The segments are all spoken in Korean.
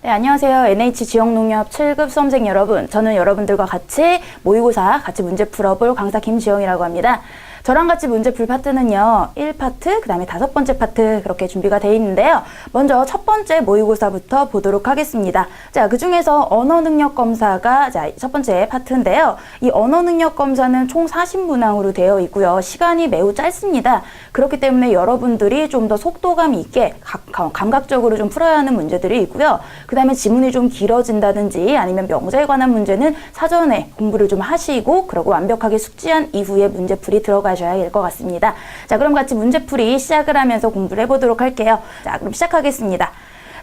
네, 안녕하세요. NH지역농협 7급 수험생 여러분. 저는 여러분들과 같이 모의고사 같이 문제 풀어볼 강사 김지영이라고 합니다. 저랑 같이 문제 풀 파트는요. 1파트, 그 다음에 5번째 파트 그렇게 준비가 되어 있는데요. 먼저 첫 번째 모의고사부터 보도록 하겠습니다. 자, 그 중에서 언어능력검사가 첫 번째 파트인데요. 이 언어능력검사는 총 40문항으로 되어 있고요. 시간이 매우 짧습니다. 그렇기 때문에 여러분들이 좀 더 속도감 있게 감각적으로 좀 풀어야 하는 문제들이 있고요. 그 다음에 지문이 좀 길어진다든지 아니면 명사에 관한 문제는 사전에 공부를 좀 하시고 그러고 완벽하게 숙지한 이후에 문제풀이 들어가셔야 할 것 같습니다. 자, 그럼 같이 문제풀이 시작을 하면서 공부를 해보도록 할게요. 자, 그럼 시작하겠습니다.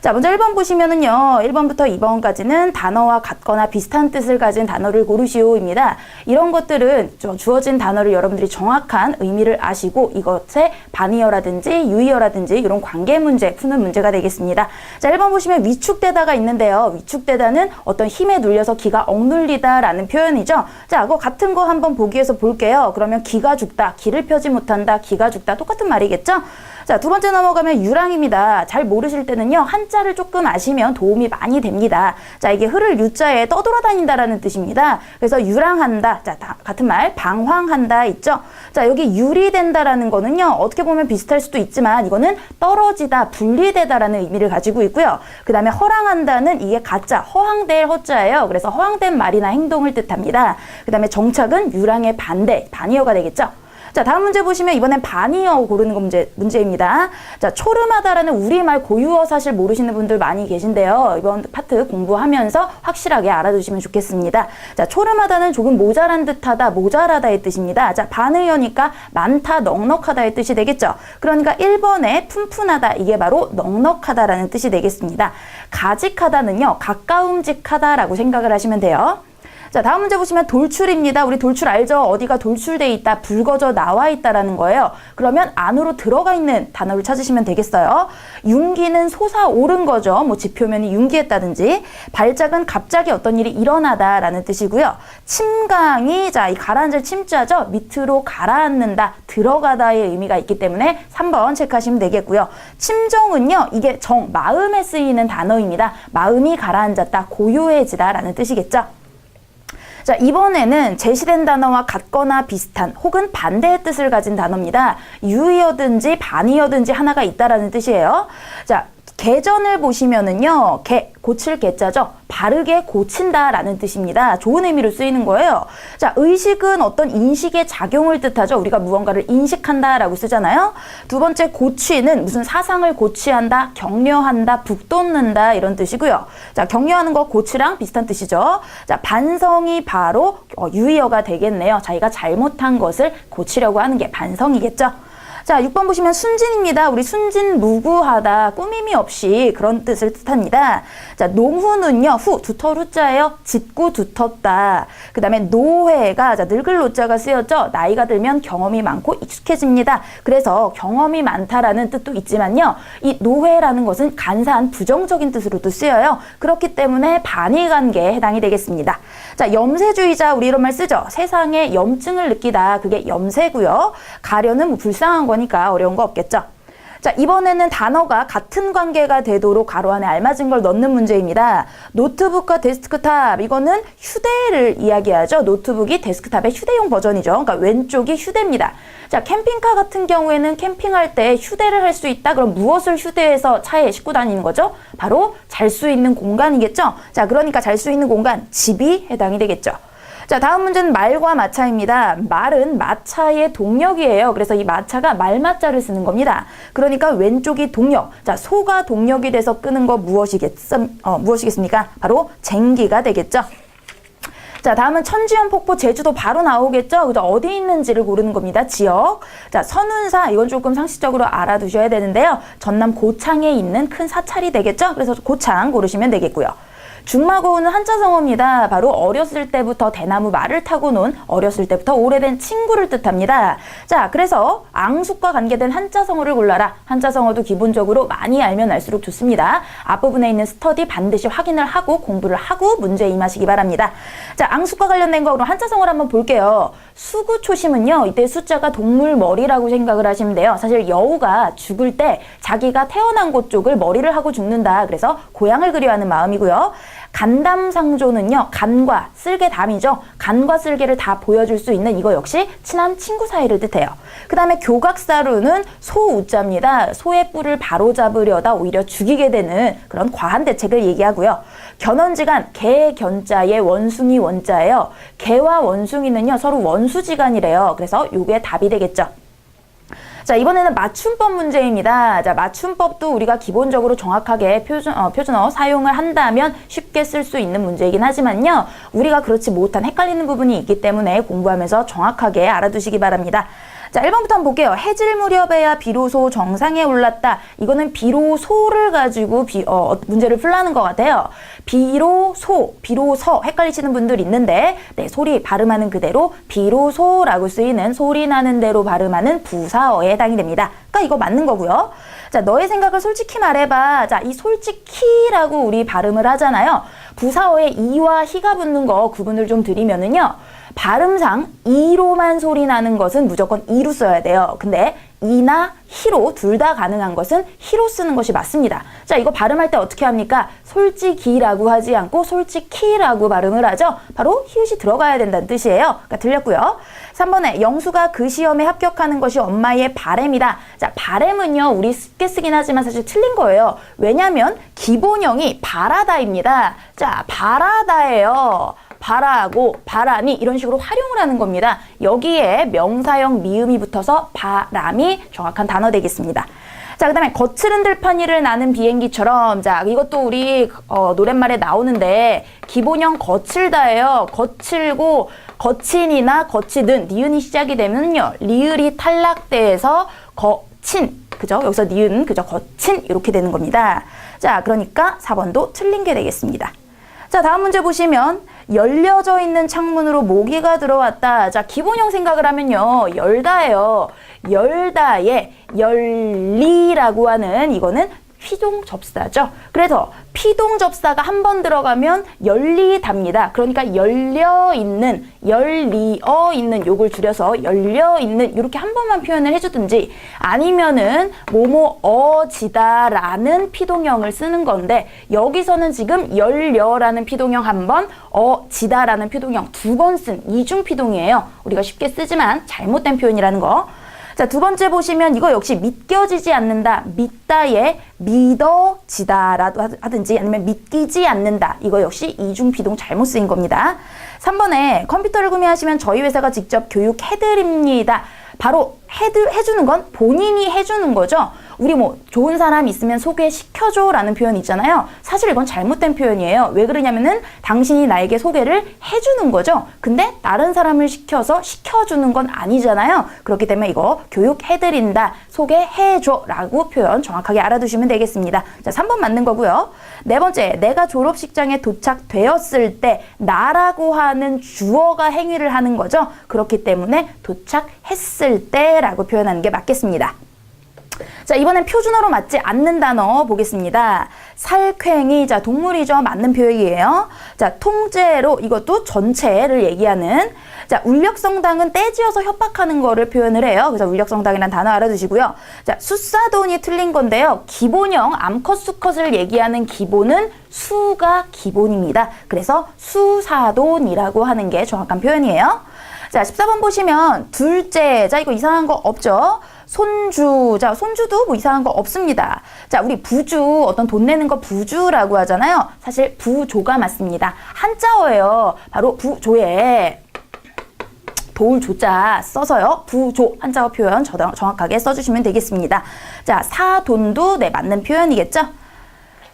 자, 먼저 1번 보시면은요. 1번부터 2번까지는 단어와 같거나 비슷한 뜻을 가진 단어를 고르시오입니다. 이런 것들은 주어진 단어를 여러분들이 정확한 의미를 아시고 이것의 반의어라든지 유의어라든지 이런 관계 문제 푸는 문제가 되겠습니다. 자, 1번 보시면 위축되다가 있는데요. 위축되다는 어떤 힘에 눌려서 기가 억눌리다라는 표현이죠. 자, 그거 같은 거 한번 보기 위해서 볼게요. 그러면 기가 죽다, 기를 펴지 못한다, 기가 죽다 똑같은 말이겠죠? 자, 두 번째 넘어가면 유랑입니다. 잘 모르실 때는요, 한자를 조금 아시면 도움이 많이 됩니다. 자, 이게 흐를 유자에 떠돌아다닌다라는 뜻입니다. 그래서 유랑한다. 자, 같은 말, 방황한다 있죠? 자, 여기 유리된다라는 거는요, 어떻게 보면 비슷할 수도 있지만 이거는 떨어지다, 분리되다라는 의미를 가지고 있고요. 그 다음에 허랑한다는 이게 가짜, 허황될 허자예요. 그래서 허황된 말이나 행동을 뜻합니다. 그 다음에 정착은 유랑의 반대, 반의어가 되겠죠? 자, 다음 문제 보시면 이번엔 반의어 고르는 거 문제입니다. 자, 초름하다라는 우리말 고유어 사실 모르시는 분들 많이 계신데요. 이번 파트 공부하면서 확실하게 알아두시면 좋겠습니다. 자, 초름하다는 조금 모자란 듯하다, 모자라다의 뜻입니다. 자, 반의어니까 많다, 넉넉하다의 뜻이 되겠죠. 그러니까 1번에 푼푼하다, 이게 바로 넉넉하다라는 뜻이 되겠습니다. 가직하다는요, 가까움직하다라고 생각을 하시면 돼요. 자, 다음 문제 보시면 돌출입니다. 우리 돌출 알죠? 어디가 돌출돼 있다, 붉어져 나와 있다라는 거예요. 그러면 안으로 들어가 있는 단어를 찾으시면 되겠어요. 융기는 솟아오른 거죠. 뭐 지표면이 융기했다든지. 발작은 갑자기 어떤 일이 일어나다라는 뜻이고요. 침강이 자, 이 가라앉을 침자죠. 밑으로 가라앉는다, 들어가다의 의미가 있기 때문에 3번 체크하시면 되겠고요. 침정은요, 이게 마음에 쓰이는 단어입니다. 마음이 가라앉았다, 고요해지다라는 뜻이겠죠. 자, 이번에는 제시된 단어와 같거나 비슷한 혹은 반대의 뜻을 가진 단어입니다. 유의어든지 반의어든지 하나가 있다라는 뜻이에요. 자, 개전을 보시면은요, 고칠 개자죠. 바르게 고친다라는 뜻입니다. 좋은 의미로 쓰이는 거예요. 자, 의식은 어떤 인식의 작용을 뜻하죠. 우리가 무언가를 인식한다라고 쓰잖아요. 두 번째 고취는 무슨 사상을 고취한다, 격려한다, 북돋는다 이런 뜻이고요. 자, 격려하는 거 고치랑 비슷한 뜻이죠. 자, 반성이 바로 유의어가 되겠네요. 자기가 잘못한 것을 고치려고 하는 게 반성이겠죠. 자, 6번 보시면 순진입니다. 우리 순진무구하다, 꾸밈이 없이 그런 뜻을 뜻합니다. 자, 농후는요, 두터 후자예요. 짙고 두텁다. 그 다음에 노회가, 자, 늙을 노자가 쓰였죠. 나이가 들면 경험이 많고 익숙해집니다. 그래서 경험이 많다라는 뜻도 있지만요, 이 노회라는 것은 간사한 부정적인 뜻으로도 쓰여요. 그렇기 때문에 반의관계에 해당이 되겠습니다. 자, 염세주의자, 우리 이런 말 쓰죠. 세상에 염증을 느끼다, 그게 염세고요. 가려는 뭐 불쌍한 거니까 어려운 거 없겠죠. 자, 이번에는 단어가 같은 관계가 되도록 가로 안에 알맞은 걸 넣는 문제입니다. 노트북과 데스크탑, 이거는 휴대를 이야기하죠. 노트북이 데스크탑의 휴대용 버전이죠. 그러니까 왼쪽이 휴대입니다. 자, 캠핑카 같은 경우에는 캠핑할 때 휴대를 할 수 있다. 그럼 무엇을 휴대해서 차에 싣고 다니는 거죠? 바로 잘 수 있는 공간이겠죠. 자, 그러니까 잘 수 있는 공간, 집이 해당이 되겠죠. 자, 다음 문제는 말과 마차입니다. 말은 마차의 동력이에요. 그래서 이 마차가 말마자를 쓰는 겁니다. 그러니까 왼쪽이 동력. 자, 소가 동력이 돼서 끄는 거 무엇이겠습니까? 바로 쟁기가 되겠죠. 자, 다음은 천지연 폭포, 제주도 바로 나오겠죠? 그죠? 어디 있는지를 고르는 겁니다. 지역. 자, 선운사, 이건 조금 상식적으로 알아두셔야 되는데요. 전남 고창에 있는 큰 사찰이 되겠죠? 그래서 고창 고르시면 되겠고요. 중마고우는 한자성어입니다. 바로 어렸을 때부터 대나무 말을 타고 논 어렸을 때부터 오래된 친구를 뜻합니다. 자, 그래서 앙숙과 관계된 한자성어를 골라라. 한자성어도 기본적으로 많이 알면 알수록 좋습니다. 앞부분에 있는 스터디 반드시 확인을 하고 공부를 하고 문제에 임하시기 바랍니다. 자, 앙숙과 관련된 거 그럼 한자성어를 한번 볼게요. 수구초심은요, 이때 숫자가 동물 머리라고 생각을 하시면 돼요. 사실 여우가 죽을 때 자기가 태어난 곳 쪽을 머리를 하고 죽는다. 그래서 고향을 그리워하는 마음이고요. 간담상조는요, 간과 쓸개 담이죠. 간과 쓸개를 다 보여줄 수 있는 이거 역시 친한 친구 사이를 뜻해요. 그 다음에 교각사루는 소우자입니다. 소의 뿔을 바로잡으려다 오히려 죽이게 되는 그런 과한 대책을 얘기하고요. 견원지간, 개 견자의 원숭이 원자예요. 개와 원숭이는요, 서로 원수지간이래요. 그래서 요게 답이 되겠죠. 자, 이번에는 맞춤법 문제입니다. 자, 맞춤법도 우리가 기본적으로 정확하게 표준어 사용을 한다면 쉽게 쓸 수 있는 문제이긴 하지만요. 우리가 그렇지 못한 헷갈리는 부분이 있기 때문에 공부하면서 정확하게 알아두시기 바랍니다. 자, 1번부터 한번 볼게요. 해질 무렵에야 비로소 정상에 올랐다. 이거는 비로소를 가지고 문제를 풀라는 것 같아요. 비로소, 비로서 헷갈리시는 분들 있는데 네, 소리 발음하는 그대로 비로소라고 쓰이는 소리 나는 대로 발음하는 부사어에 해당이 됩니다. 그러니까 이거 맞는 거고요. 자, 너의 생각을 솔직히 말해봐. 자, 이 솔직히라고 우리 발음을 하잖아요. 부사어에 이와 히가 붙는 거 구분을 좀 드리면은요. 발음상 이로만 소리 나는 것은 무조건 이로 써야 돼요. 근데 이나 히로 둘 다 가능한 것은 히로 쓰는 것이 맞습니다. 자, 이거 발음할 때 어떻게 합니까? 솔직히라고 하지 않고 솔직히라고 발음을 하죠. 바로 히읗이 들어가야 된다는 뜻이에요. 그러니까 틀렸고요. 3번에 영수가 그 시험에 합격하는 것이 엄마의 바램이다. 자, 바램은요, 우리 쉽게 쓰긴 하지만 사실 틀린 거예요. 왜냐하면 기본형이 바라다입니다. 자, 바라다예요. 바라고 바람이 이런 식으로 활용을 하는 겁니다. 여기에 명사형 미음이 붙어서 바람이 정확한 단어 되겠습니다. 자, 그 다음에 거칠은 들판이를 나는 비행기처럼, 자, 이것도 우리 노랫말에 나오는데 기본형 거칠다예요. 거칠고 거친이나 거치든 니은이 시작이 되면요, 리을이 탈락돼서 거친, 그죠? 여기서 니은, 그죠? 거친 이렇게 되는 겁니다. 자, 그러니까 4번도 틀린 게 되겠습니다. 자, 다음 문제 보시면 열려져 있는 창문으로 모기가 들어왔다. 자, 기본형 생각을 하면요, 열다예요. 열다에 열리라고 하는 이거는 피동접사죠. 그래서 피동접사가 한 번 들어가면 열리답니다. 그러니까 열려있는, 열리어있는 요걸 줄여서 열려있는 이렇게 한 번만 표현을 해주든지 아니면은 뭐뭐어지다라는 피동형을 쓰는 건데 여기서는 지금 열려라는 피동형 한 번, 어지다라는 피동형 두 번 쓴 이중 피동이에요. 우리가 쉽게 쓰지만 잘못된 표현이라는 거. 자, 두 번째 보시면 이거 역시 믿겨지지 않는다. 믿다에 믿어지다라도 하든지 아니면 믿기지 않는다. 이거 역시 이중피동 잘못 쓰인 겁니다. 3번에 컴퓨터를 구매하시면 저희 회사가 직접 교육해드립니다. 바로 해주는 건 본인이 해주는 거죠. 우리 뭐 좋은 사람 있으면 소개시켜줘 라는 표현이 있잖아요. 사실 이건 잘못된 표현이에요. 왜 그러냐면은 당신이 나에게 소개를 해주는 거죠. 근데 다른 사람을 시켜서 시켜주는 건 아니잖아요. 그렇기 때문에 이거 교육해드린다, 소개해줘 라고 표현 정확하게 알아두시면 되겠습니다. 자, 3번 맞는 거고요. 네 번째, 내가 졸업식장에 도착되었을 때 나라고 하는 주어가 행위를 하는 거죠. 그렇기 때문에 도착했을 때라고 표현하는 게 맞겠습니다. 자, 이번엔 표준어로 맞지 않는 단어 보겠습니다. 살쾡이, 자, 동물이죠. 맞는 표현이에요. 자, 통째로, 이것도 전체를 얘기하는. 자, 울력성당은 떼지어서 협박하는 거를 표현을 해요. 그래서 울력성당이라는 단어 알아두시고요. 자, 수사돈이 틀린 건데요. 기본형 암컷 수컷을 얘기하는 기본은 수가 기본입니다. 그래서 수사돈이라고 하는 게 정확한 표현이에요. 자, 14번 보시면 둘째, 자, 이거 이상한 거 없죠? 손주, 자, 손주도 뭐 이상한 거 없습니다. 자, 우리 부주, 어떤 돈 내는 거 부주라고 하잖아요. 사실 부조가 맞습니다. 한자어예요. 바로 부조에 도울 조자 써서요. 부조, 한자어 표현 정확하게 써주시면 되겠습니다. 자, 사돈도 네, 맞는 표현이겠죠?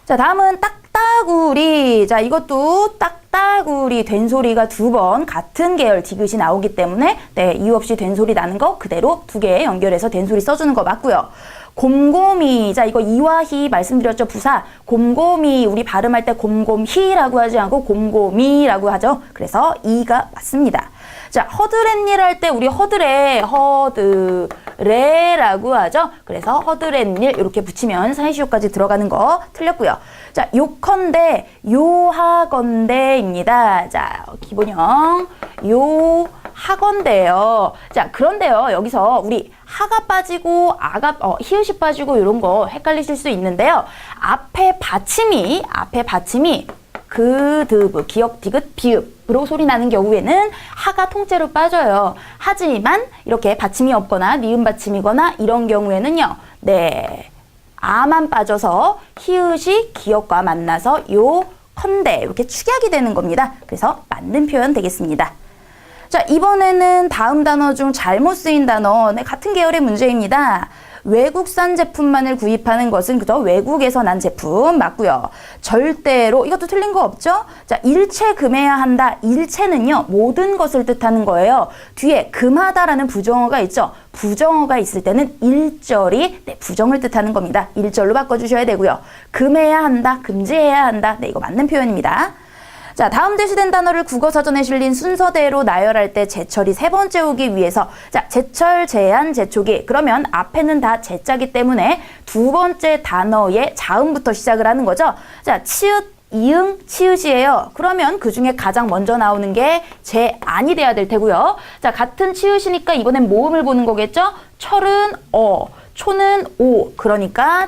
자, 다음은 딱따 딱따구리. 자, 이것도 딱따구리 된소리가 두 번 같은 계열 디귿이 나오기 때문에 네, 이유 없이 된소리 나는 거 그대로 두 개 연결해서 된소리 써주는 거 맞고요. 곰곰이. 자, 이거 이와 희 말씀드렸죠. 부사. 곰곰이. 우리 발음할 때 곰곰히라고 하지 않고 곰곰이라고 하죠. 그래서 이가 맞습니다. 자, 허드렛일 할 때 우리 허드레, 허드레라고 하죠. 그래서 허드렛일 이렇게 붙이면 사이시오까지 들어가는 거 틀렸고요. 자, 요컨대, 요하건대입니다. 자, 기본형, 요하건대요. 자, 그런데요, 여기서 우리 하가 빠지고 아가 히읗이 빠지고 이런 거 헷갈리실 수 있는데요. 앞에 받침이 그드브 기역 디귿 비읍으로 소리 나는 경우에는 하가 통째로 빠져요. 하지만 이렇게 받침이 없거나 니은 받침이거나 이런 경우에는요. 네. 아만 빠져서 히읗이 기역과 만나서 요 컨대 이렇게 축약이 되는 겁니다. 그래서 맞는 표현 되겠습니다. 자, 이번에는 다음 단어 중 잘못 쓰인 단어, 네, 같은 계열의 문제입니다. 외국산 제품만을 구입하는 것은 그저 외국에서 난 제품 맞고요. 절대로 이것도 틀린 거 없죠? 자, 일체 금해야 한다. 일체는요, 모든 것을 뜻하는 거예요. 뒤에 금하다라는 부정어가 있죠. 부정어가 있을 때는 일절이 네, 부정을 뜻하는 겁니다. 일절로 바꿔주셔야 되고요. 금해야 한다, 금지해야 한다. 네, 이거 맞는 표현입니다. 자, 다음 제시된 단어를 국어사전에 실린 순서대로 나열할 때 제철이 세 번째 오기 위해서 자, 제철, 제한, 제초기 그러면 앞에는 다 제자기 때문에 두 번째 단어의 자음부터 시작을 하는 거죠. 자, 치읓, 이응, 치읓이에요. 그러면 그 중에 가장 먼저 나오는 게 제안이 돼야 될 테고요. 자, 같은 치읓이니까 이번엔 모음을 보는 거겠죠. 철은 초는 오. 그러니까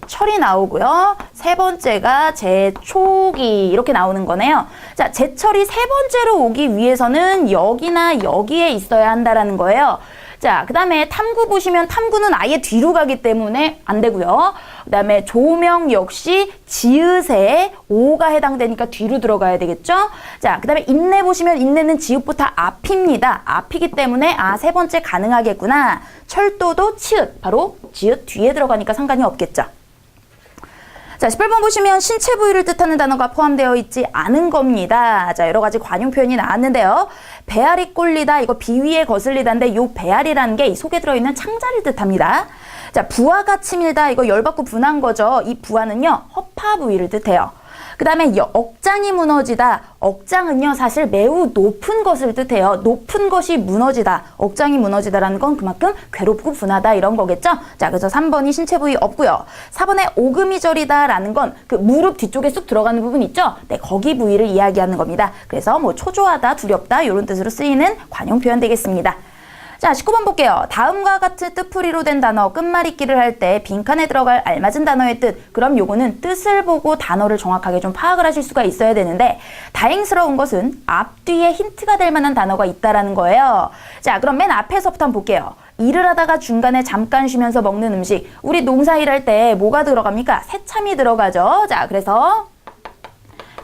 철이 나오고요. 세 번째가 제초기 이렇게 나오는 거네요. 자, 제철이 세 번째로 오기 위해서는 여기나 여기에 있어야 한다라는 거예요. 자, 그 다음에 탐구 보시면 탐구는 아예 뒤로 가기 때문에 안 되고요. 그 다음에 조명 역시 지읒에 오가 해당되니까 뒤로 들어가야 되겠죠. 자, 그 다음에 인내 보시면 인내는 지읒부터 앞입니다. 앞이기 때문에 세 번째 가능하겠구나. 철도도 치읓, 바로 지읒 뒤에 들어가니까 상관이 없겠죠. 자, 18번 보시면 신체 부위를 뜻하는 단어가 포함되어 있지 않은 겁니다. 자, 여러 가지 관용 표현이 나왔는데요. 배알이 꼴리다, 이거 비위에 거슬리다인데 요 배알이라는 게 이 속에 들어있는 창자를 뜻합니다. 자, 부하가 치밀다, 이거 열받고 분한 거죠. 이 부하는요, 허파 부위를 뜻해요. 그 다음에 억장이 무너지다. 억장은요, 사실 매우 높은 것을 뜻해요. 높은 것이 무너지다. 억장이 무너지다라는 건 그만큼 괴롭고 분하다 이런 거겠죠? 자, 그래서 3번이 신체 부위 없고요. 4번에 오금이 저리다라는 건 그 무릎 뒤쪽에 쑥 들어가는 부분 있죠? 네, 거기 부위를 이야기하는 겁니다. 그래서 뭐 초조하다, 두렵다 이런 뜻으로 쓰이는 관용 표현 되겠습니다. 자, 19번 볼게요. 다음과 같은 뜻풀이로 된 단어 끝말잇기를 할 때 빈칸에 들어갈 알맞은 단어의 뜻. 그럼 요거는 뜻을 보고 단어를 정확하게 좀 파악을 하실 수가 있어야 되는데 다행스러운 것은 앞뒤에 힌트가 될 만한 단어가 있다라는 거예요. 자, 그럼 맨 앞에서부터 한번 볼게요. 일을 하다가 중간에 잠깐 쉬면서 먹는 음식. 우리 농사 일할 때 뭐가 들어갑니까? 새참이 들어가죠. 자, 그래서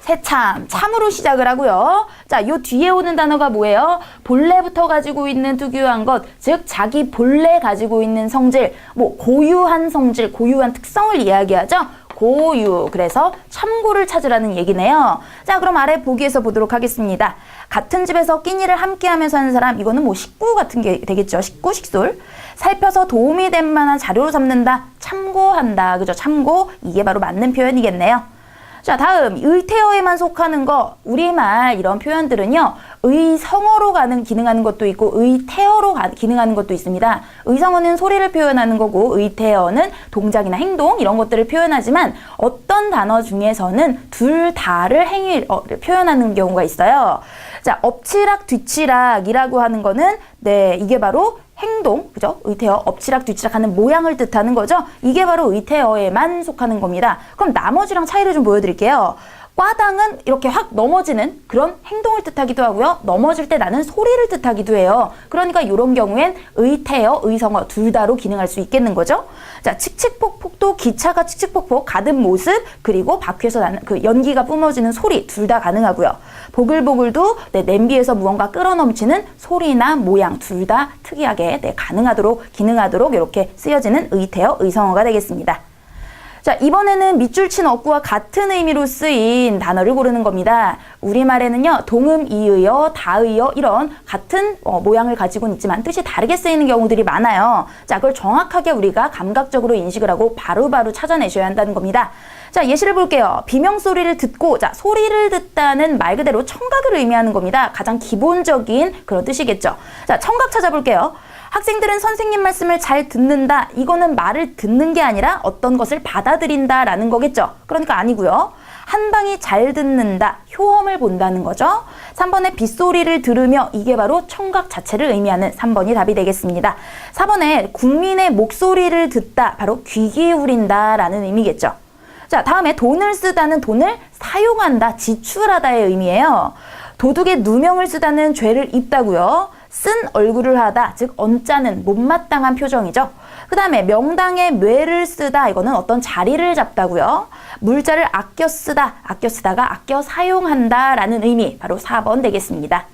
새참, 참으로 시작을 하고요. 자, 요 뒤에 오는 단어가 뭐예요? 본래부터 가지고 있는 특유한 것, 즉 자기 본래 가지고 있는 성질, 뭐 고유한 성질, 고유한 특성을 이야기하죠. 고유, 그래서 참고를 찾으라는 얘기네요. 자, 그럼 아래 보기에서 보도록 하겠습니다. 같은 집에서 끼니를 함께 하면서 하는 사람, 이거는 뭐 식구 같은 게 되겠죠. 식구, 식솔. 살펴서 도움이 될 만한 자료로 삼는다, 참고한다. 그죠? 참고, 이게 바로 맞는 표현이겠네요. 자, 다음 의태어에만 속하는 거, 우리말 이런 표현들은요. 의성어로 기능하는 것도 있고 의태어로 기능하는 것도 있습니다. 의성어는 소리를 표현하는 거고 의태어는 동작이나 행동 이런 것들을 표현하지만 어떤 단어 중에서는 둘 다를 행위를 표현하는 경우가 있어요. 자, 엎치락 뒤치락이라고 하는 거는 네, 이게 바로 행동, 그죠? 의태어, 엎치락 뒤치락 하는 모양을 뜻하는 거죠? 이게 바로 의태어에만 속하는 겁니다. 그럼 나머지랑 차이를 좀 보여드릴게요. 꽈당은 이렇게 확 넘어지는 그런 행동을 뜻하기도 하고요. 넘어질 때 나는 소리를 뜻하기도 해요. 그러니까 이런 경우엔 의태어, 의성어 둘 다로 기능할 수 있겠는 거죠. 자, 칙칙폭폭도 기차가 칙칙폭폭 가는 모습 그리고 바퀴에서 나는 그 연기가 뿜어지는 소리 둘 다 가능하고요. 보글보글도 네, 냄비에서 무언가 끓어넘치는 소리나 모양 둘 다 특이하게 네, 가능하도록 기능하도록 이렇게 쓰여지는 의태어, 의성어가 되겠습니다. 자, 이번에는 밑줄 친 어구와 같은 의미로 쓰인 단어를 고르는 겁니다. 우리말에는요, 동음, 이의어, 다의어 이런 같은 모양을 가지고는 있지만 뜻이 다르게 쓰이는 경우들이 많아요. 자, 그걸 정확하게 우리가 감각적으로 인식을 하고 바로바로 찾아내셔야 한다는 겁니다. 자, 예시를 볼게요. 비명소리를 듣고, 자, 소리를 듣다는 말 그대로 청각을 의미하는 겁니다. 가장 기본적인 그런 뜻이겠죠. 자, 청각 찾아볼게요. 학생들은 선생님 말씀을 잘 듣는다. 이거는 말을 듣는 게 아니라 어떤 것을 받아들인다라는 거겠죠. 그러니까 아니고요. 한방이 잘 듣는다. 효험을 본다는 거죠. 3번에 빗소리를 들으며 이게 바로 청각 자체를 의미하는 3번이 답이 되겠습니다. 4번에 국민의 목소리를 듣다. 바로 귀 기울인다라는 의미겠죠. 자, 다음에 돈을 쓰다는 돈을 사용한다, 지출하다의 의미예요. 도둑의 누명을 쓰다는 죄를 입다고요. 쓴 얼굴을 하다, 즉 언짢은 못마땅한 표정이죠. 그 다음에 명당에 뇌를 쓰다, 이거는 어떤 자리를 잡다고요. 물자를 아껴 쓰다가 아껴 사용한다 라는 의미, 바로 4번 되겠습니다.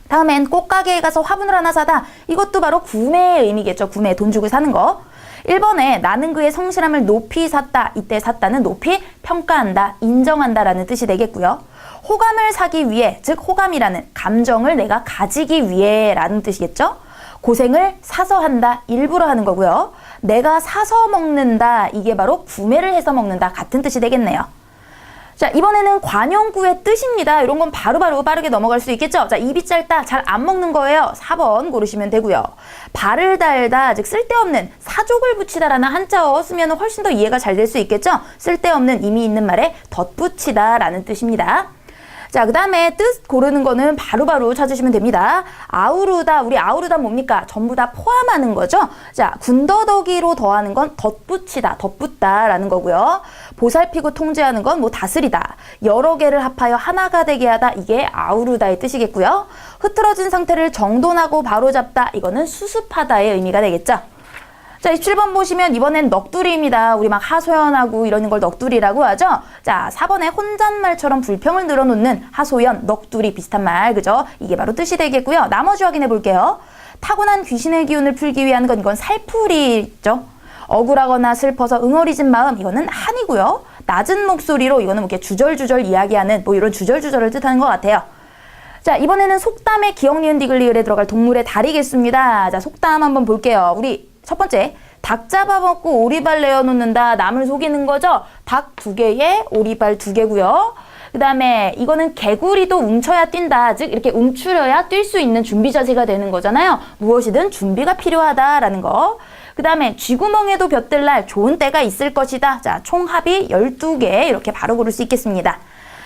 다음엔 꽃가게에 가서 화분을 하나 사다, 이것도 바로 구매의 의미겠죠. 구매, 돈 주고 사는 거. 1번에 나는 그의 성실함을 높이 샀다, 이때 샀다는 높이 평가한다, 인정한다 라는 뜻이 되겠고요. 호감을 사기 위해, 즉 호감이라는 감정을 내가 가지기 위해 라는 뜻이겠죠. 고생을 사서 한다, 일부러 하는 거고요. 내가 사서 먹는다, 이게 바로 구매를 해서 먹는다, 같은 뜻이 되겠네요. 자, 이번에는 관용구의 뜻입니다. 이런 건 바로바로 빠르게 넘어갈 수 있겠죠. 자, 입이 짧다, 잘 안 먹는 거예요. 4번 고르시면 되고요. 발을 달다, 즉 쓸데없는, 사족을 붙이다라는 한자어 쓰면 훨씬 더 이해가 잘 될 수 있겠죠. 쓸데없는, 의미 있는 말에 덧붙이다 라는 뜻입니다. 자, 그 다음에 뜻 고르는 거는 바로바로 찾으시면 됩니다. 아우르다, 우리 아우르다 뭡니까? 전부 다 포함하는 거죠. 자, 군더더기로 더하는 건 덧붙이다, 덧붙다 라는 거고요. 보살피고 통제하는 건 뭐 다스리다, 여러 개를 합하여 하나가 되게 하다, 이게 아우르다의 뜻이겠고요. 흐트러진 상태를 정돈하고 바로잡다, 이거는 수습하다의 의미가 되겠죠. 자, 27번 보시면 이번엔 넋두리입니다. 우리 막 하소연하고 이러는 걸 넋두리라고 하죠. 자, 4번에 혼잣말처럼 불평을 늘어놓는 하소연, 넋두리 비슷한 말, 그죠? 이게 바로 뜻이 되겠고요. 나머지 확인해 볼게요. 타고난 귀신의 기운을 풀기 위한 건 이건 살풀이죠. 억울하거나 슬퍼서 응어리진 마음, 이거는 한이고요. 낮은 목소리로, 이거는 뭐 이렇게 주절주절 이야기하는 뭐 이런 주절주절을 뜻하는 것 같아요. 자, 이번에는 속담의 기억, 니은, 디귿, 리을에 들어갈 동물의 다리겠습니다. 자, 속담 한번 볼게요. 우리 첫 번째, 닭 잡아먹고 오리발 내어놓는다, 남을 속이는 거죠. 닭 2개에 오리발 2개고요. 그 다음에 이거는 개구리도 움쳐야 뛴다, 즉 이렇게 움츠려야 뛸 수 있는 준비 자세가 되는 거잖아요. 무엇이든 준비가 필요하다라는 거. 그 다음에 쥐구멍에도 볕들 날 좋은 때가 있을 것이다. 자, 총 합이 12개, 이렇게 바로 고를 수 있겠습니다.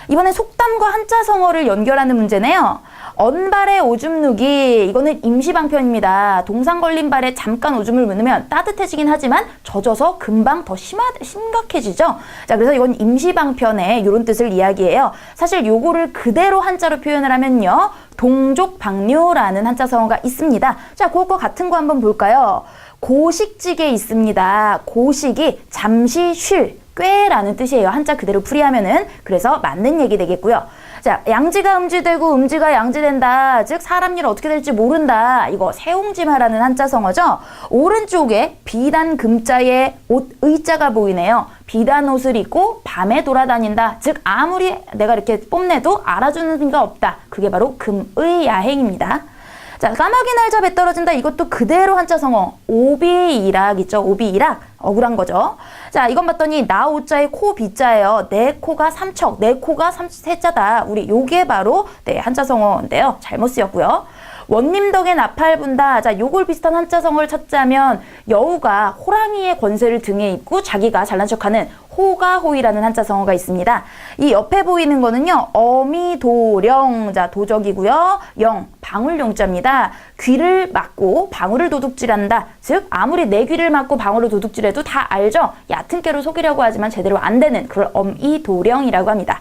이번에 속담과 한자성어를 연결하는 문제네요. 언발에 오줌 누기, 이거는 임시방편입니다. 동상 걸린 발에 잠깐 오줌을 누르면 따뜻해지긴 하지만 젖어서 금방 더 심각해지죠. 자, 그래서 이건 임시방편의 이런 뜻을 이야기해요. 사실 요거를 그대로 한자로 표현을 하면요, 동족방류라는 한자성어가 있습니다. 자, 그것과 같은 거 한번 볼까요? 고식직에 있습니다. 고식이 잠시 쉴, 꾀라는 뜻이에요. 한자 그대로 풀이하면은. 그래서 맞는 얘기 되겠고요. 자, 양지가 음지되고 음지가 양지된다, 즉 사람 일 어떻게 될지 모른다, 이거 세옹지마라는 한자성어죠. 오른쪽에 비단 금자에 옷 의자가 보이네요. 비단 옷을 입고 밤에 돌아다닌다, 즉 아무리 내가 이렇게 뽐내도 알아주는 수가 없다, 그게 바로 금의 야행입니다. 자, 까마귀 날자 배 떨어진다, 이것도 그대로 한자성어 오비이락 있죠. 오비이락, 억울한 거죠. 자, 이건 봤더니 나 오자에 코 비자예요. 내 코가 삼척, 내 코가 세자다. 우리 요게 바로 한자성어인데요. 잘못 쓰였고요. 원님 덕에 나팔 분다. 자, 요걸 비슷한 한자성어를 찾자면 여우가 호랑이의 권세를 등에 입고 자기가 잘난 척하는 호가호이라는 한자성어가 있습니다. 이 옆에 보이는 거는요, 어미도령, 자, 도적이고요. 영, 방울용자입니다. 귀를 막고 방울을 도둑질한다. 즉 아무리 내 귀를 막고 방울을 도둑질해도 다 알죠. 얕은 깨로 속이려고 하지만 제대로 안 되는 그걸 어미도령이라고 합니다.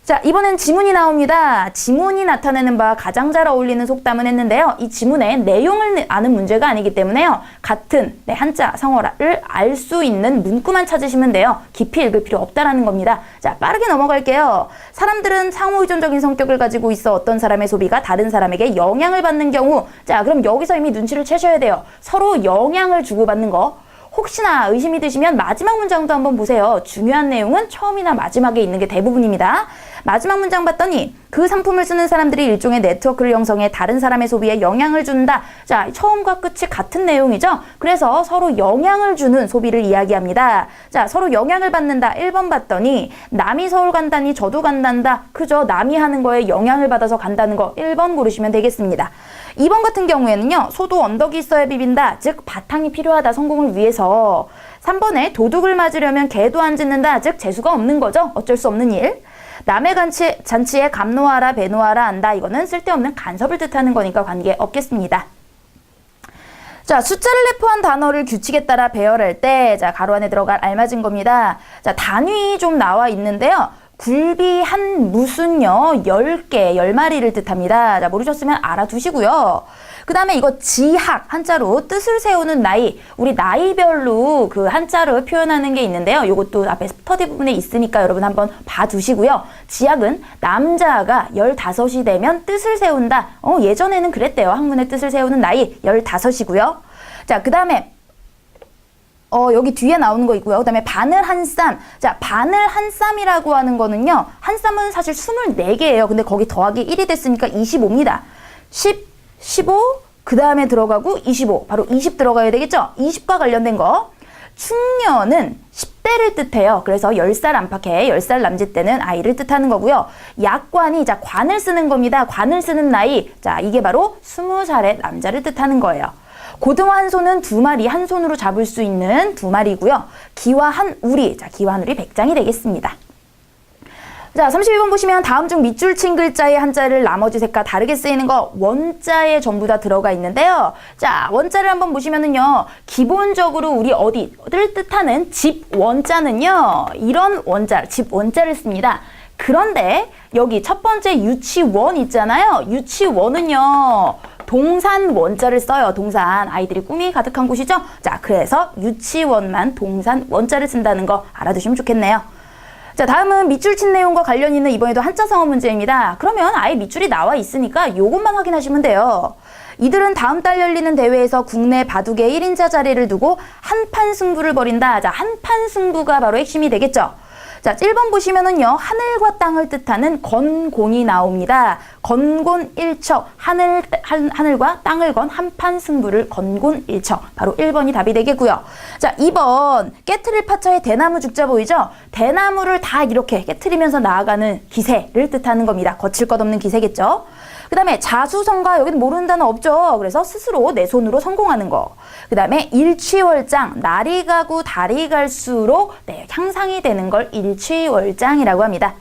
자, 이번엔 지문이 나옵니다. 지문이 나타내는 바와 가장 잘 어울리는 속담은 했는데요. 이 지문의 내용을 아는 문제가 아니기 때문에요. 같은 한자 성어를 알 수 있는 문구만 찾으시면 돼요. 깊이 읽을 필요 없다라는 겁니다. 자, 빠르게 넘어갈게요. 사람들은 상호의존적인 성격을 가지고 있어 어떤 사람의 소비가 다른 사람에게 영향을 받는 경우, 자, 그럼 여기서 이미 눈치를 채셔야 돼요. 서로 영향을 주고받는 거. 혹시나 의심이 드시면 마지막 문장도 한번 보세요. 중요한 내용은 처음이나 마지막에 있는 게 대부분입니다. 마지막 문장 봤더니 그 상품을 쓰는 사람들이 일종의 네트워크를 형성해 다른 사람의 소비에 영향을 준다. 자, 처음과 끝이 같은 내용이죠. 그래서 서로 영향을 주는 소비를 이야기합니다. 자, 서로 영향을 받는다. 1번 봤더니 남이 서울 간다니 저도 간단다. 그죠? 남이 하는 거에 영향을 받아서 간다는 거 1번 고르시면 되겠습니다. 2번 같은 경우에는요. 소도 언덕이 있어야 비빈다. 즉 바탕이 필요하다. 성공을 위해서. 3번에 도둑을 맞으려면 개도 안 짖는다. 즉 재수가 없는 거죠. 어쩔 수 없는 일. 남의 잔치에 감노하라 배노하라 한다. 이거는 쓸데없는 간섭을 뜻하는 거니까 관계 없겠습니다. 자, 숫자를 내포한 단어를 규칙에 따라 배열할 때, 자, 가로 안에 들어갈 알맞은 겁니다. 자, 단위 좀 나와 있는데요. 굴비 한 무순요 10개, 10마리를 뜻합니다. 자, 모르셨으면 알아두시고요. 그 다음에 이거 지학, 한자로 뜻을 세우는 나이, 우리 나이별로 그 한자로 표현하는 게 있는데요. 요것도 앞에 스터디 부분에 있으니까 여러분 한번 봐두시고요. 지학은 남자가 15이 되면 뜻을 세운다. 예전에는 그랬대요. 학문의 뜻을 세우는 나이 15이고요. 자, 그 다음에 여기 뒤에 나오는 거 있고요. 그 다음에 바늘 한 쌈. 자, 바늘 한 쌈이라고 하는 거는요. 한 쌈은 사실 24개예요. 근데 거기 더하기 1이 됐으니까 25입니다. 10, 15, 그 다음에 들어가고 25. 바로 20 들어가야 되겠죠? 20과 관련된 거. 충년은 10대를 뜻해요. 그래서 10살 안팎의 10살 남짓 때는 아이를 뜻하는 거고요. 약관이, 자, 관을 쓰는 겁니다. 관을 쓰는 나이. 자, 이게 바로 20살의 남자를 뜻하는 거예요. 고등어 한 손은 2마리, 한 손으로 잡을 수 있는 2마리고요. 기와 한 우리, 자, 기와 한 우리 100장이 되겠습니다. 자, 32번 보시면 다음 중 밑줄 친 글자의 한자를 나머지 색과 다르게 쓰이는 거 원자에 전부 다 들어가 있는데요. 자, 원자를 한번 보시면은요. 기본적으로 우리 어디를 뜻하는 집 원자는요. 이런 원자, 집 원자를 씁니다. 그런데 여기 첫 번째 유치원 있잖아요. 유치원은요. 동산 원자를 써요. 동산. 아이들이 꿈이 가득한 곳이죠. 자, 그래서 유치원만 동산 원자를 쓴다는 거 알아두시면 좋겠네요. 자, 다음은 밑줄 친 내용과 관련 있는 이번에도 한자 성어 문제입니다. 그러면 아예 밑줄이 나와 있으니까 요것만 확인하시면 돼요. 이들은 다음 달 열리는 대회에서 국내 바둑의 1인자 자리를 두고 한판 승부를 벌인다. 자, 한판 승부가 바로 핵심이 되겠죠. 자, 1번 보시면은요. 하늘과 땅을 뜻하는 건곤이 나옵니다. 건곤 일척, 하늘과 땅을 건 한판 승부를 건곤 일척. 바로 1번이 답이 되겠고요. 자, 2번 깨트릴 파처의 대나무 죽자 보이죠? 대나무를 다 이렇게 깨트리면서 나아가는 기세를 뜻하는 겁니다. 거칠 것 없는 기세겠죠? 그 다음에 자수성가, 여기는 모르는 단어 없죠. 그래서 스스로 내 손으로 성공하는 거. 그 다음에 일취월장, 날이 가고 달이 갈수록 향상이 되는 걸 일취월장이라고 합니다.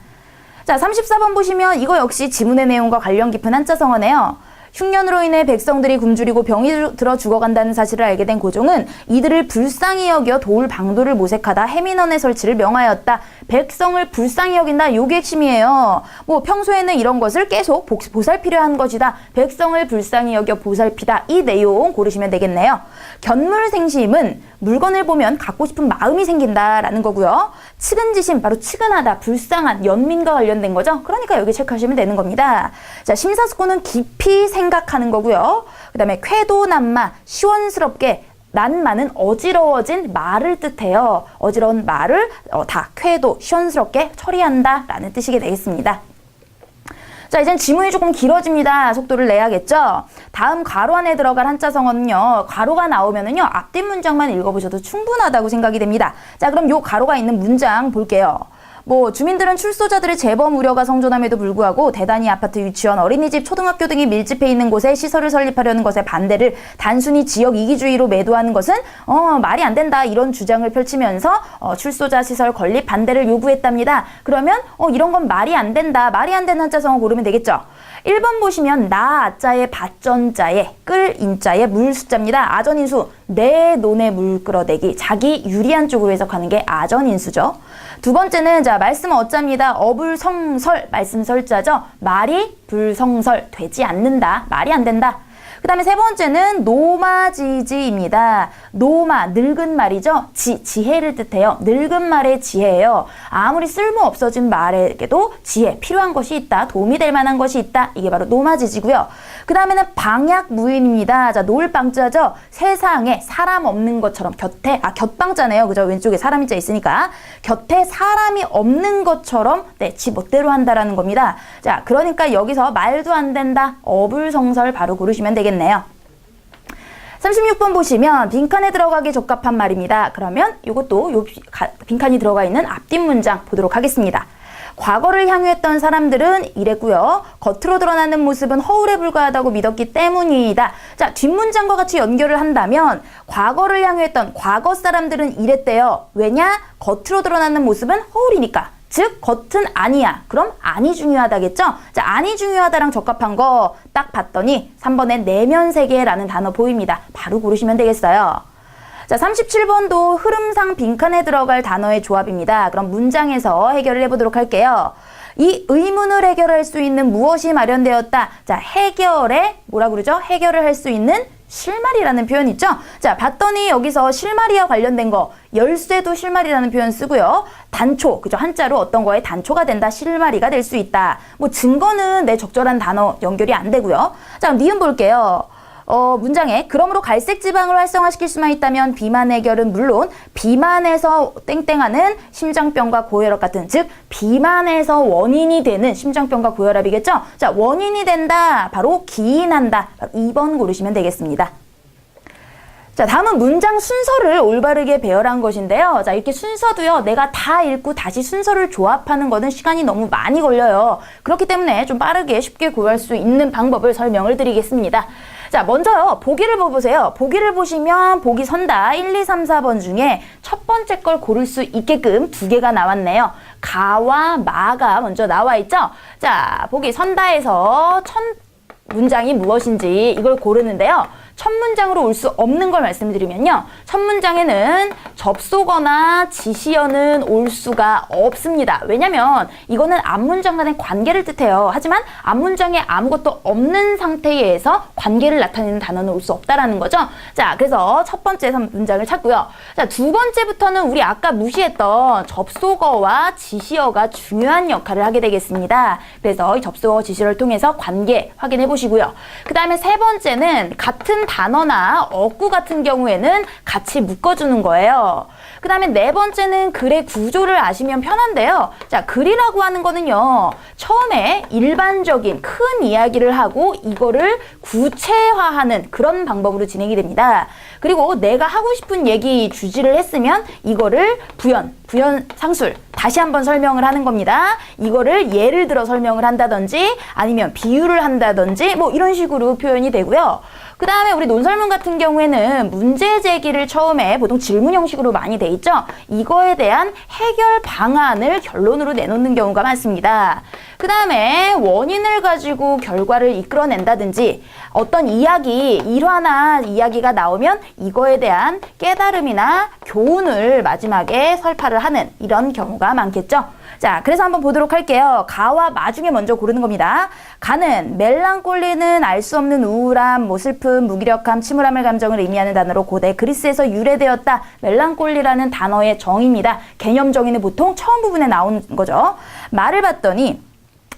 자, 34번 보시면 이거 역시 지문의 내용과 관련 깊은 한자 성어네요. 흉년으로 인해 백성들이 굶주리고 병이 들어 죽어간다는 사실을 알게 된 고종은 이들을 불쌍히 여겨 도울 방도를 모색하다 해민원의 설치를 명하였다. 백성을 불쌍히 여긴다. 요게 핵심이에요. 뭐 평소에는 이런 것을 계속 보살피려 한 것이다. 백성을 불쌍히 여겨 보살피다. 이 내용 고르시면 되겠네요. 견물생심은 물건을 보면 갖고 싶은 마음이 생긴다라는 거고요. 측은지심, 바로 측은하다, 불쌍한, 연민과 관련된 거죠. 그러니까 여기 체크하시면 되는 겁니다. 자, 심사숙고는 깊이 생각하는 거고요. 그 다음에 쾌도난마, 시원스럽게, 난마는 어지러워진 말을 뜻해요. 어지러운 말을 다 쾌도, 시원스럽게 처리한다 라는 뜻이게 되겠습니다. 자, 이젠 지문이 조금 길어집니다. 속도를 내야겠죠? 다음 가로 안에 들어갈 한자 성어는요. 가로가 나오면은요. 앞뒷 문장만 읽어보셔도 충분하다고 생각이 됩니다. 자, 그럼 요 가로가 있는 문장 볼게요. 뭐 주민들은 출소자들의 재범 우려가 성존함에도 불구하고 대단히 아파트, 유치원, 어린이집, 초등학교 등이 밀집해 있는 곳에 시설을 설립하려는 것에 반대를 단순히 지역 이기주의로 매도하는 것은 말이 안 된다 이런 주장을 펼치면서 출소자 시설 건립 반대를 요구했답니다. 그러면 이런 건 말이 안 된다. 말이 안 되는 한자성어 고르면 되겠죠. 1번 보시면 나 아자에 밭전자에 끌 인자에 물 숫자입니다. 아전인수, 내 논에 물 끌어대기, 자기 유리한 쪽으로 해석하는 게 아전인수죠. 두 번째는 자 말씀 어자입니다. 어불성설, 말씀 설자죠. 말이 불성설, 되지 않는다, 말이 안 된다. 그 다음에 세 번째는 노마지지입니다. 노마, 늙은 말이죠. 지혜를 뜻해요. 늙은 말의 지혜예요. 아무리 쓸모 없어진 말에게도 지혜, 필요한 것이 있다. 도움이 될 만한 것이 있다. 이게 바로 노마지지고요. 그 다음에는 방약무인입니다. 자, 노을방자죠. 세상에 사람 없는 것처럼 곁에, 곁방자네요. 그죠? 왼쪽에 사람이 자 있으니까. 곁에 사람이 없는 것처럼, 네, 지 멋대로 한다라는 겁니다. 자, 그러니까 여기서 말도 안 된다. 어불성설 바로 고르시면 되겠네요. 36번 보시면 빈칸에 들어가기 적합한 말입니다. 그러면 이것도 빈칸이 들어가 있는 앞뒷 문장 보도록 하겠습니다. 과거를 향유했던 사람들은 이랬고요. 겉으로 드러나는 모습은 허울에 불과하다고 믿었기 때문이다. 자, 뒷문장과 같이 연결을 한다면 과거를 향유했던 과거 사람들은 이랬대요. 왜냐? 겉으로 드러나는 모습은 허울이니까. 즉, 겉은 아니야. 그럼 안이 중요하다겠죠? 자, 안이 중요하다랑 적합한 거 딱 봤더니 3번에 내면세계라는 단어 보입니다. 바로 고르시면 되겠어요. 자, 37번도 흐름상 빈칸에 들어갈 단어의 조합입니다. 그럼 문장에서 해결을 해보도록 할게요. 이 의문을 해결할 수 있는 무엇이 마련되었다. 자, 해결에 뭐라 그러죠? 해결을 할 수 있는 실마리라는 표현 있죠? 자, 봤더니 여기서 실마리와 관련된 거, 열쇠도 실마리라는 표현 쓰고요. 단초, 그죠? 한자로 어떤 거에 단초가 된다, 실마리가 될 수 있다. 뭐 증거는 내 적절한 단어 연결이 안 되고요. 자, 그럼 니은 볼게요. 문장에 그러므로 갈색 지방을 활성화시킬 수만 있다면 비만 해결은 물론 비만에서 땡땡하는 심장병과 고혈압 같은, 즉 비만에서 원인이 되는 심장병과 고혈압이겠죠? 자, 원인이 된다. 바로 기인한다. 바로 2번 고르시면 되겠습니다. 자, 다음은 문장 순서를 올바르게 배열한 것인데요. 자, 이렇게 순서도요, 내가 다 읽고 다시 순서를 조합하는 거는 시간이 너무 많이 걸려요. 그렇기 때문에 좀 빠르게 쉽게 구할 수 있는 방법을 설명을 드리겠습니다. 자, 먼저요, 보기를 보세요. 보기를 보시면 보기 선다 1, 2, 3, 4번 중에 첫 번째 걸 고를 수 있게끔 두 개가 나왔네요. 가와 마가 먼저 나와 있죠? 자, 보기 선다에서 첫 문장이 무엇인지 이걸 고르는데요. 첫 문장으로 올 수 없는 걸 말씀드리면요. 첫 문장에는 접속어나 지시어는 올 수가 없습니다. 왜냐면 이거는 앞문장 간의 관계를 뜻해요. 하지만 앞문장에 아무것도 없는 상태에서 관계를 나타내는 단어는 올 수 없다라는 거죠. 자, 그래서 첫 번째 문장을 찾고요. 자, 두 번째부터는 우리 아까 무시했던 접속어와 지시어가 중요한 역할을 하게 되겠습니다. 그래서 이 접속어, 지시어를 통해서 관계 확인해 보시고요. 그 다음에 세 번째는 같은 단어나 어구 같은 경우에는 같이 묶어주는 거예요. 그 다음에 네 번째는 글의 구조를 아시면 편한데요. 자, 글이라고 하는 거는요, 처음에 일반적인 큰 이야기를 하고 이거를 구체화하는 그런 방법으로 진행이 됩니다. 그리고 내가 하고 싶은 얘기 주지를 했으면 이거를 부연 상술 다시 한번 설명을 하는 겁니다. 이거를 예를 들어 설명을 한다든지 아니면 비유를 한다든지 뭐 이런 식으로 표현이 되고요. 그 다음에 우리 논설문 같은 경우에는 문제 제기를 처음에 보통 질문 형식으로 많이 돼 있죠. 이거에 대한 해결 방안을 결론으로 내놓는 경우가 많습니다. 그 다음에 원인을 가지고 결과를 이끌어낸다든지 어떤 이야기, 일화나 이야기가 나오면 이거에 대한 깨달음이나 교훈을 마지막에 설파를 하는 이런 경우가 많겠죠. 자, 그래서 한번 보도록 할게요. 가와 마 중에 먼저 고르는 겁니다. 가는 멜랑콜리는 알 수 없는 우울함, 뭐 슬픔, 무기력함, 침울함의 감정을 의미하는 단어로 고대 그리스에서 유래되었다. 멜랑콜리라는 단어의 정의입니다. 개념 정의는 보통 처음 부분에 나오는 거죠. 말을 봤더니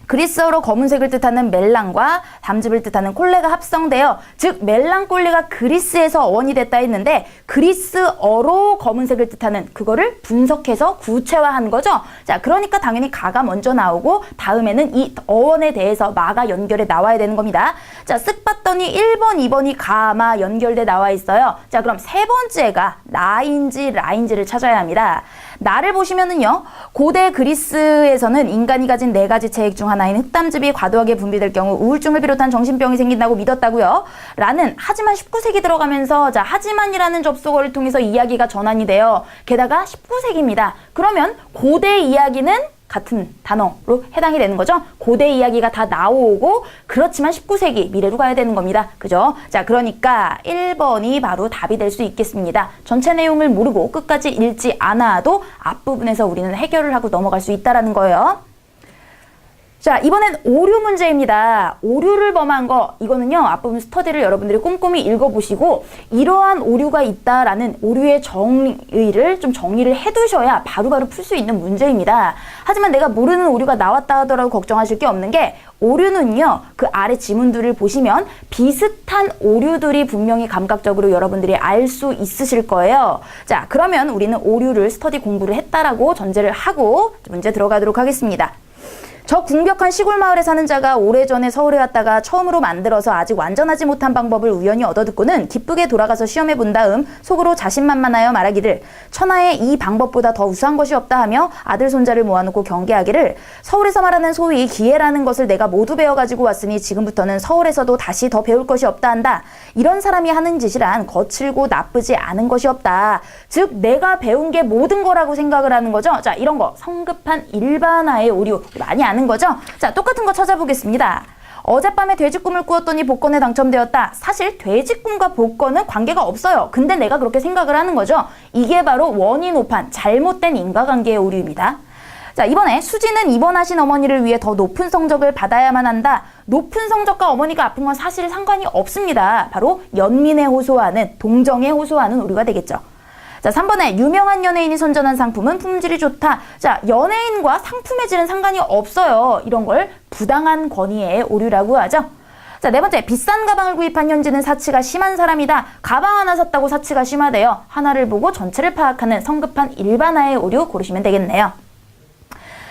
그리스어로 검은색을 뜻하는 멜랑과 담즙을 뜻하는 콜레가 합성되어, 즉 멜랑콜리가 그리스에서 어원이 됐다 했는데 그리스어로 검은색을 뜻하는 그거를 분석해서 구체화한 거죠. 자, 그러니까 당연히 가가 먼저 나오고 다음에는 이 어원에 대해서 마가 연결해 나와야 되는 겁니다. 자, 쓱 봤더니 1번, 2번이 가, 마 연결돼 나와 있어요. 자, 그럼 세 번째가 나인지 라인지를 찾아야 합니다. 나를 보시면은요, 고대 그리스에서는 인간이 가진 4가지 체액 중 하나인 흑담즙이 과도하게 분비될 경우 우울증을 비롯한 정신병이 생긴다고 믿었다고요. 라는, 하지만 19세기 들어가면서 자, 하지만이라는 접속어를 통해서 이야기가 전환이 돼요. 게다가 19세기입니다. 그러면 고대 이야기는 같은 단어로 해당이 되는 거죠. 고대 이야기가 다 나오고, 그렇지만 19세기 미래로 가야 되는 겁니다. 그죠? 자, 그러니까 1번이 바로 답이 될 수 있겠습니다. 전체 내용을 모르고 끝까지 읽지 않아도 앞부분에서 우리는 해결을 하고 넘어갈 수 있다라는 거예요. 자, 이번엔 오류 문제입니다. 오류를 범한 거, 이거는요, 앞부분 스터디를 여러분들이 꼼꼼히 읽어보시고 이러한 오류가 있다라는 오류의 정의를 좀 정리를 해두셔야 바로바로 풀 수 있는 문제입니다. 하지만 내가 모르는 오류가 나왔다 하더라도 걱정하실 게 없는 게, 오류는요, 그 아래 지문들을 보시면 비슷한 오류들이 분명히 감각적으로 여러분들이 알 수 있으실 거예요. 자, 그러면 우리는 오류를 스터디 공부를 했다라고 전제를 하고 문제 들어가도록 하겠습니다. 저 궁벽한 시골 마을에 사는 자가 오래전에 서울에 왔다가 처음으로 만들어서 아직 완전하지 못한 방법을 우연히 얻어듣고는 기쁘게 돌아가서 시험해 본 다음 속으로 자신만만하여 말하기를, 천하에 이 방법보다 더 우수한 것이 없다 하며 아들 손자를 모아놓고 경계하기를, 서울에서 말하는 소위 기회라는 것을 내가 모두 배워가지고 왔으니 지금부터는 서울에서도 다시 더 배울 것이 없다 한다. 이런 사람이 하는 짓이란 거칠고 나쁘지 않은 것이 없다. 즉 내가 배운 게 모든 거라고 생각을 하는 거죠. 자, 이런 거 성급한 일반화의 오류 많이 아는 거죠. 자, 똑같은 거 찾아보겠습니다. 어젯밤에 돼지꿈을 꾸었더니 복권에 당첨되었다. 사실 돼지꿈과 복권은 관계가 없어요. 근데 내가 그렇게 생각을 하는 거죠. 이게 바로 원인 오판, 잘못된 인과관계의 오류입니다. 자, 이번에 수지는 입원하신 어머니를 위해 더 높은 성적을 받아야만 한다. 높은 성적과 어머니가 아픈 건 사실 상관이 없습니다. 바로 연민에 호소하는, 동정에 호소하는 오류가 되겠죠. 자, 3번에 유명한 연예인이 선전한 상품은 품질이 좋다. 자, 연예인과 상품의 질은 상관이 없어요. 이런 걸 부당한 권위의 오류라고 하죠. 자, 4번째, 비싼 가방을 구입한 현지는 사치가 심한 사람이다. 가방 하나 샀다고 사치가 심하대요. 하나를 보고 전체를 파악하는 성급한 일반화의 오류 고르시면 되겠네요.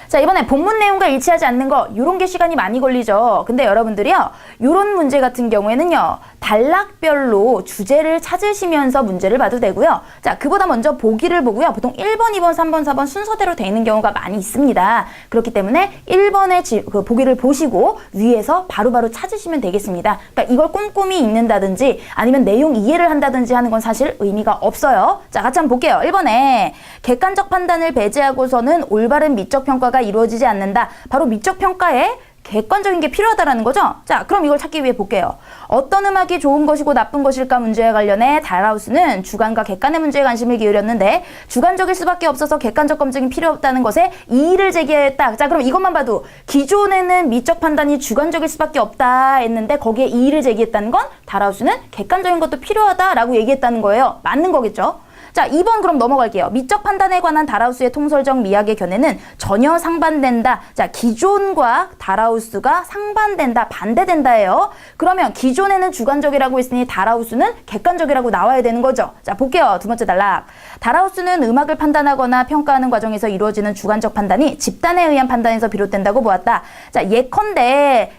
자, 이번에 본문 내용과 일치하지 않는 거, 요런 게 시간이 많이 걸리죠. 근데 여러분들이요, 요런 문제 같은 경우에는요, 단락별로 주제를 찾으시면서 문제를 봐도 되고요. 자, 그보다 먼저 보기를 보고요. 보통 1번, 2번, 3번, 4번 순서대로 되어 있는 경우가 많이 있습니다. 그렇기 때문에 1번의 그 보기를 보시고 위에서 바로바로 찾으시면 되겠습니다. 그러니까 이걸 꼼꼼히 읽는다든지 아니면 내용 이해를 한다든지 하는 건 사실 의미가 없어요. 자, 같이 한번 볼게요. 1번에 객관적 판단을 배제하고서는 올바른 미적 평가가 이루어지지 않는다. 바로 미적 평가에 객관적인 게 필요하다라는 거죠. 자, 그럼 이걸 찾기 위해 볼게요. 어떤 음악이 좋은 것이고 나쁜 것일까 문제에 관련해 달하우스는 주관과 객관의 문제에 관심을 기울였는데, 주관적일 수밖에 없어서 객관적 검증이 필요 없다는 것에 이의를 제기했다. 자, 그럼 이것만 봐도 기존에는 미적 판단이 주관적일 수밖에 없다 했는데 거기에 이의를 제기했다는 건 달하우스는 객관적인 것도 필요하다라고 얘기했다는 거예요. 맞는 거겠죠? 자, 2번 그럼 넘어갈게요. 미적 판단에 관한 달하우스의 통설적 미학의 견해는 전혀 상반된다. 자, 기존과 달하우스가 상반된다, 반대된다예요. 그러면 기존에는 주관적이라고 했으니 달하우스는 객관적이라고 나와야 되는 거죠. 자, 볼게요. 두 번째 단락. 달하우스는 음악을 판단하거나 평가하는 과정에서 이루어지는 주관적 판단이 집단에 의한 판단에서 비롯된다고 보았다. 자, 예컨대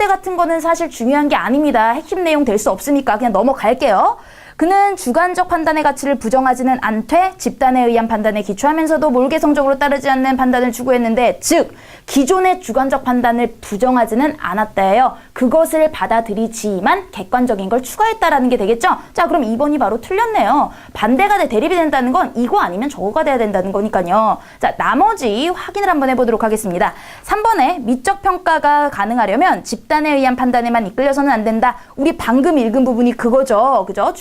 같은 거는 사실 중요한 게 아닙니다. 핵심 내용 될 수 없으니까 그냥 넘어갈게요. 그는 주관적 판단의 가치를 부정하지는 않되 집단에 의한 판단에 기초하면서도 몰개성적으로 따르지 않는 판단을 추구했는데, 즉 기존의 주관적 판단을 부정하지는 않았다예요. 그것을 받아들이지만 객관적인 걸 추가했다라는 게 되겠죠. 자, 그럼 2번이 바로 틀렸네요. 반대가 대립이 된다는 건 이거 아니면 저거가 돼야 된다는 거니까요. 자, 나머지 확인을 한번 해보도록 하겠습니다. 3번에 미적 평가가 가능하려면 집단에 의한 판단에만 이끌려서는 안 된다. 우리 방금 읽은 부분이 그거죠. 그죠?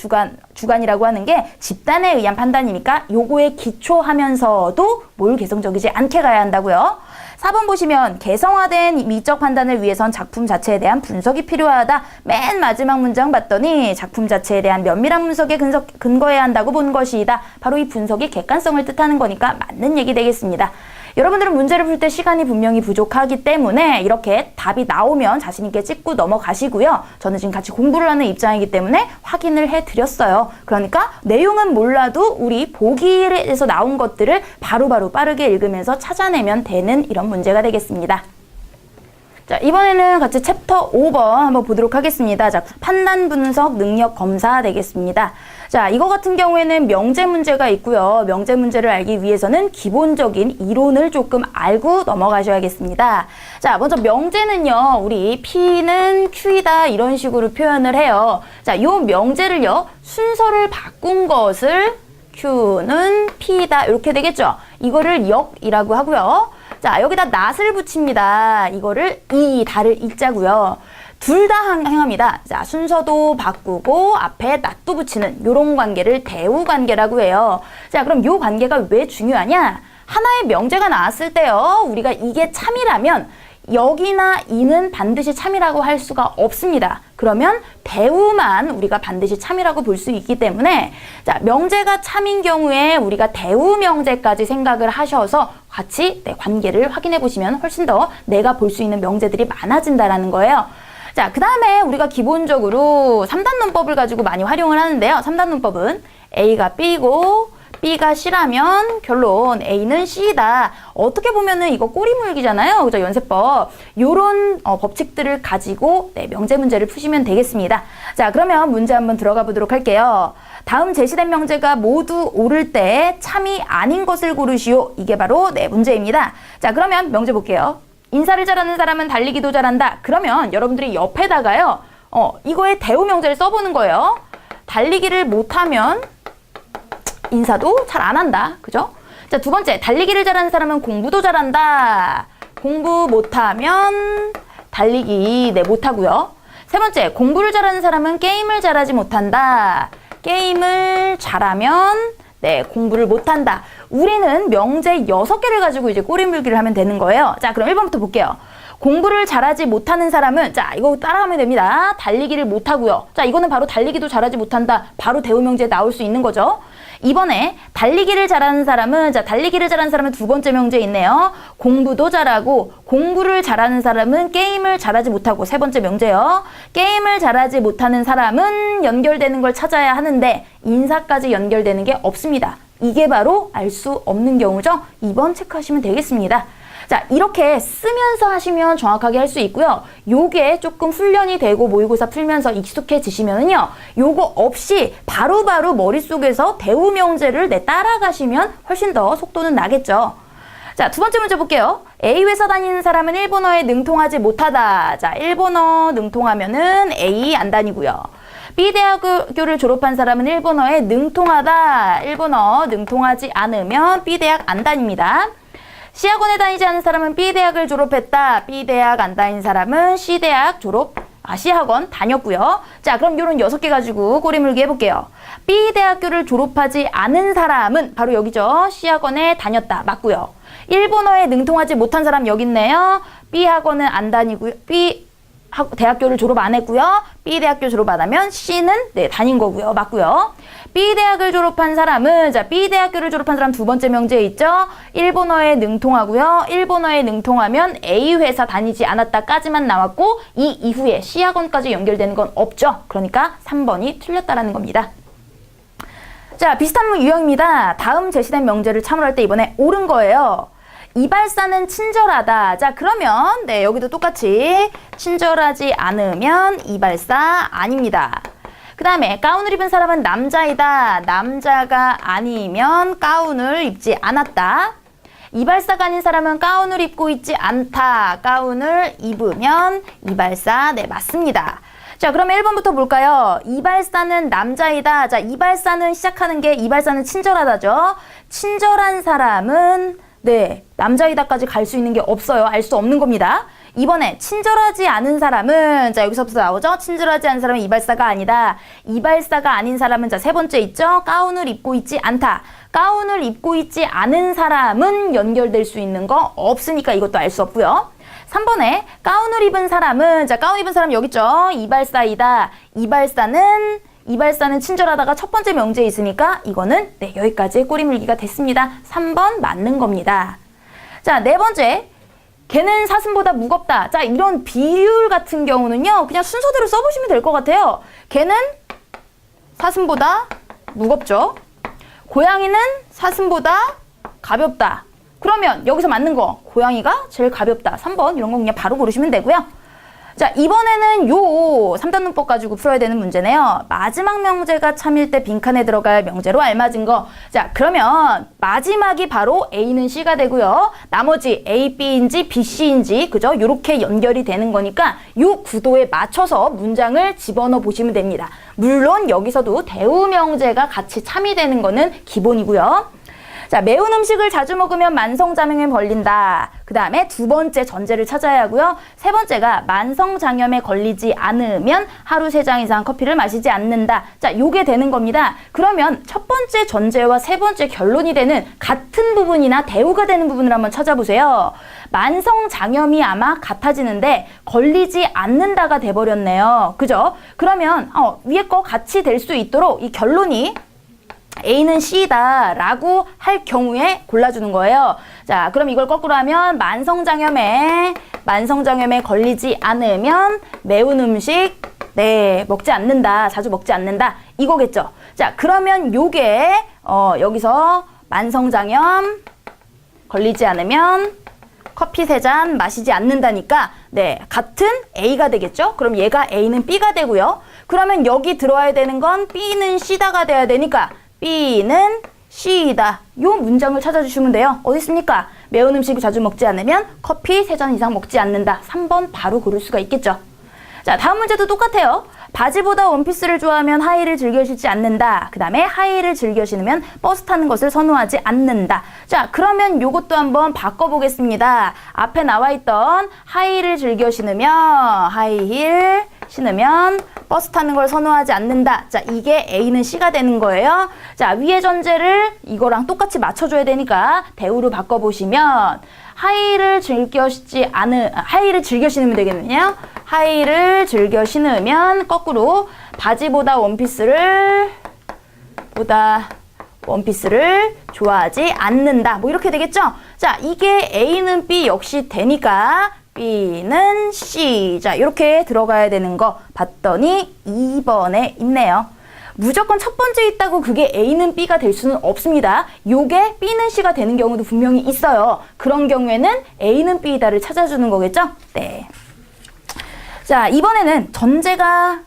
주관이라고 하는 게 집단에 의한 판단이니까 요거에 기초하면서도 몰개성적이지 않게 가야 한다고요. 4번 보시면 개성화된 미적 판단을 위해선 작품 자체에 대한 분석이 필요하다. 맨 마지막 문장 봤더니 작품 자체에 대한 면밀한 분석에 근거해야 한다고 본 것이다. 바로 이 분석이 객관성을 뜻하는 거니까 맞는 얘기 되겠습니다. 여러분들은 문제를 풀 때 시간이 분명히 부족하기 때문에 이렇게 답이 나오면 자신 있게 찍고 넘어가시고요. 저는 지금 같이 공부를 하는 입장이기 때문에 확인을 해드렸어요. 그러니까 내용은 몰라도 우리 보기에서 나온 것들을 바로바로 빠르게 읽으면서 찾아내면 되는 이런 문제가 되겠습니다. 자, 이번에는 같이 챕터 5번 한번 보도록 하겠습니다. 자, 판단 분석 능력 검사 되겠습니다. 자, 이거 같은 경우에는 명제 문제가 있고요. 명제 문제를 알기 위해서는 기본적인 이론을 조금 알고 넘어가셔야겠습니다. 자, 먼저 명제는요, 우리 P는 Q이다 이런 식으로 표현을 해요. 자, 요 명제를요, 순서를 바꾼 것을 Q는 P다 이렇게 되겠죠. 이거를 역이라고 하고요. 자, 여기다 낫을 붙입니다. 이거를 달을 읽자고요. 둘 다 행합니다. 자, 순서도 바꾸고 앞에 낫도 붙이는 요런 관계를 대우 관계라고 해요. 자, 그럼 요 관계가 왜 중요하냐? 하나의 명제가 나왔을 때요, 우리가 이게 참이라면 여기나 이는 반드시 참이라고 할 수가 없습니다. 그러면 대우만 우리가 반드시 참이라고 볼 수 있기 때문에 자, 명제가 참인 경우에 우리가 대우 명제까지 생각을 하셔서 같이 관계를 확인해 보시면 훨씬 더 내가 볼 수 있는 명제들이 많아진다라는 거예요. 자, 그 다음에 우리가 기본적으로 3단 문법을 가지고 많이 활용을 하는데요. 3단 문법은 A가 B고 B가 C라면 결론 A는 C이다. 어떻게 보면은 이거 꼬리물기잖아요. 그죠? 연세법. 요런 법칙들을 가지고 명제 문제를 푸시면 되겠습니다. 자, 그러면 문제 한번 들어가 보도록 할게요. 다음 제시된 명제가 모두 옳을 때 참이 아닌 것을 고르시오. 이게 바로 문제입니다. 자, 그러면 명제 볼게요. 인사를 잘하는 사람은 달리기도 잘한다. 그러면 여러분들이 옆에다가요. 이거의 대우 명제를 써보는 거예요. 달리기를 못하면 인사도 잘 안 한다. 그죠? 자, 두 번째, 달리기를 잘하는 사람은 공부도 잘한다. 공부 못하면 달리기 못하고요. 세 번째, 공부를 잘하는 사람은 게임을 잘하지 못한다. 게임을 잘하면 공부를 못한다. 우리는 명제 6개를 가지고 이제 꼬리물기를 하면 되는 거예요. 자, 그럼 1번부터 볼게요. 공부를 잘하지 못하는 사람은 자, 이거 따라가면 됩니다. 달리기를 못하고요. 자, 이거는 바로 달리기도 잘하지 못한다. 바로 대우 명제에 나올 수 있는 거죠. 이번에 달리기를 잘하는 사람은 자, 달리기를 잘하는 사람은 두 번째 명제에 있네요. 공부도 잘하고 공부를 잘하는 사람은 게임을 잘하지 못하고 세 번째 명제요. 게임을 잘하지 못하는 사람은 연결되는 걸 찾아야 하는데 인사까지 연결되는 게 없습니다. 이게 바로 알 수 없는 경우죠. 2번 체크하시면 되겠습니다. 자, 이렇게 쓰면서 하시면 정확하게 할 수 있고요. 요게 조금 훈련이 되고 모의고사 풀면서 익숙해지시면은요. 요거 없이 바로바로 머릿속에서 대우 명제를 따라가시면 훨씬 더 속도는 나겠죠. 자, 두 번째 문제 볼게요. A 회사 다니는 사람은 일본어에 능통하지 못하다. 자, 일본어 능통하면은 A 안 다니고요. B 대학교를 졸업한 사람은 일본어에 능통하다. 일본어 능통하지 않으면 B 대학 안 다닙니다. C학원에 다니지 않은 사람은 B대학을 졸업했다. B대학 안 다닌 사람은 C대학 C학원 다녔고요. 자, 그럼 요런 6개 가지고 꼬리물기 해볼게요. B대학교를 졸업하지 않은 사람은 바로 여기죠. C학원에 다녔다. 맞고요. 일본어에 능통하지 못한 사람 여기 있네요. B학원은 안 다니고요. 대학교를 졸업 안 했고요. B대학교 졸업 안 하면 C는 다닌 거고요. 맞고요. B대학을 졸업한 사람은 자, B대학교를 졸업한 사람 두 번째 명제에 있죠. 일본어에 능통하고요. 일본어에 능통하면 A 회사 다니지 않았다까지만 나왔고 이 이후에 C학원까지 연결되는 건 없죠. 그러니까 3번이 틀렸다라는 겁니다. 자, 비슷한 유형입니다. 다음 제시된 명제를 참고할 때 이번에 옳은 거예요. 이발사는 친절하다. 자, 그러면 여기도 똑같이 친절하지 않으면 이발사 아닙니다. 그 다음에 가운을 입은 사람은 남자이다. 남자가 아니면 가운을 입지 않았다. 이발사가 아닌 사람은 가운을 입고 있지 않다. 가운을 입으면 이발사 맞습니다. 자, 그러면 1번부터 볼까요? 이발사는 남자이다. 자, 이발사는 시작하는 게 이발사는 친절하다죠. 친절한 사람은 남자이다까지 갈 수 있는 게 없어요. 알 수 없는 겁니다. 이번에 친절하지 않은 사람은 자, 여기서부터 나오죠. 친절하지 않은 사람은 이발사가 아니다. 이발사가 아닌 사람은 자, 세 번째 있죠. 가운을 입고 있지 않다. 가운을 입고 있지 않은 사람은 연결될 수 있는 거 없으니까 이것도 알 수 없고요. 3번에 가운을 입은 사람은 자, 가운 입은 사람 여기 있죠. 이발사이다. 이발사는 친절하다가 첫 번째 명제에 있으니까 이거는 여기까지 꼬리물기가 됐습니다. 3번 맞는 겁니다. 자, 네 번째. 걔는 사슴보다 무겁다. 자, 이런 비율 같은 경우는요. 그냥 순서대로 써보시면 될 것 같아요. 걔는 사슴보다 무겁죠. 고양이는 사슴보다 가볍다. 그러면 여기서 맞는 거 고양이가 제일 가볍다. 3번 이런 거 그냥 바로 고르시면 되고요. 자, 이번에는 요 3단 문법 가지고 풀어야 되는 문제네요. 마지막 명제가 참일 때 빈칸에 들어갈 명제로 알맞은 거. 자, 그러면 마지막이 바로 A는 C가 되고요. 나머지 A, B인지 B, C인지 그죠? 요렇게 연결이 되는 거니까 요 구도에 맞춰서 문장을 집어넣어 보시면 됩니다. 물론 여기서도 대우 명제가 같이 참이 되는 거는 기본이고요. 자, 매운 음식을 자주 먹으면 만성장염에 걸린다. 그 다음에 두 번째 전제를 찾아야 하고요. 세 번째가 만성장염에 걸리지 않으면 하루 3잔 이상 커피를 마시지 않는다. 자, 요게 되는 겁니다. 그러면 첫 번째 전제와 세 번째 결론이 되는 같은 부분이나 대우가 되는 부분을 한번 찾아보세요. 만성장염이 아마 같아지는데 걸리지 않는다가 돼버렸네요. 그죠? 그러면 위에 거 같이 될 수 있도록 이 결론이 A는 C다 라고 할 경우에 골라주는 거예요. 자, 그럼 이걸 거꾸로 하면 만성장염에 걸리지 않으면 매운 음식 먹지 않는다, 자주 먹지 않는다 이거겠죠. 자, 그러면 요게 여기서 만성장염 걸리지 않으면 커피 3잔 마시지 않는다니까 같은 A가 되겠죠. 그럼 얘가 A는 B가 되고요. 그러면 여기 들어와야 되는 건 B는 C다가 돼야 되니까 B는 C이다. 요 문장을 찾아주시면 돼요. 어디 있습니까? 매운 음식을 자주 먹지 않으면 커피 3잔 이상 먹지 않는다. 3번 바로 고를 수가 있겠죠. 자, 다음 문제도 똑같아요. 바지보다 원피스를 좋아하면 하의를 즐겨 신지 않는다. 그 다음에 하의를 즐겨 신으면 버스 타는 것을 선호하지 않는다. 자, 그러면 요것도 한번 바꿔보겠습니다. 앞에 나와있던 하의를 즐겨 신으면 하이힐 신으면 버스 타는 걸 선호하지 않는다. 자, 이게 A는 C가 되는 거예요. 자, 위의 전제를 이거랑 똑같이 맞춰줘야 되니까 대우로 바꿔보시면 하의를 즐겨 신으면 되겠네요. 하의를 즐겨 신으면 거꾸로 바지보다 원피스를 좋아하지 않는다. 뭐 이렇게 되겠죠? 자, 이게 A는 B 역시 되니까 B는 C. 자, 이렇게 들어가야 되는 거 봤더니 2번에 있네요. 무조건 첫 번째 있다고 그게 A는 B가 될 수는 없습니다. 요게 B는 C가 되는 경우도 분명히 있어요. 그런 경우에는 A는 B다를 찾아주는 거겠죠? 네. 자, 이번에는 전제가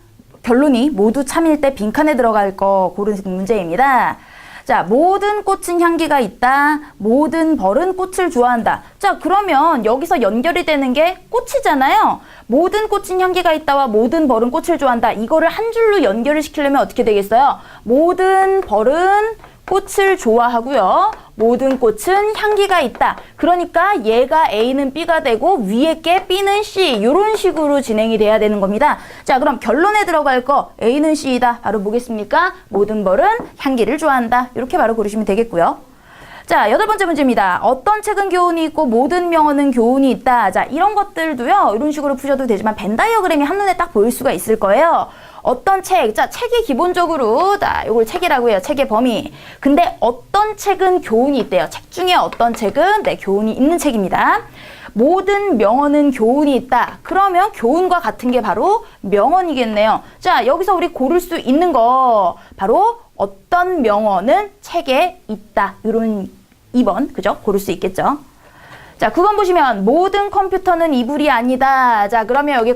결론이 모두 참일 때 빈칸에 들어갈 거 고르는 문제입니다. 자, 모든 꽃은 향기가 있다. 모든 벌은 꽃을 좋아한다. 자, 그러면 여기서 연결이 되는 게 꽃이잖아요. 모든 꽃은 향기가 있다와 모든 벌은 꽃을 좋아한다. 이거를 한 줄로 연결을 시키려면 어떻게 되겠어요? 모든 벌은 꽃을 좋아하고요. 모든 꽃은 향기가 있다. 그러니까 얘가 A는 B가 되고 위에 게 B는 C 이런 식으로 진행이 돼야 되는 겁니다. 자, 그럼 결론에 들어갈 거 A는 C이다. 바로 뭐겠습니까? 모든 벌은 향기를 좋아한다. 이렇게 바로 고르시면 되겠고요. 자, 8번째 문제입니다. 어떤 책은 교훈이 있고 모든 명언은 교훈이 있다. 자, 이런 것들도요. 이런 식으로 푸셔도 되지만 벤 다이어그램이 한눈에 딱 보일 수가 있을 거예요. 어떤 책, 자, 책이 기본적으로, 요걸 책이라고 해요. 책의 범위. 근데 어떤 책은 교훈이 있대요. 책 중에 어떤 책은, 교훈이 있는 책입니다. 모든 명언은 교훈이 있다. 그러면 교훈과 같은 게 바로 명언이겠네요. 자, 여기서 우리 고를 수 있는 거, 바로 어떤 명언은 책에 있다. 이런 2번, 그죠? 고를 수 있겠죠. 자, 9번 보시면, 모든 컴퓨터는 이불이 아니다. 자, 그러면 여기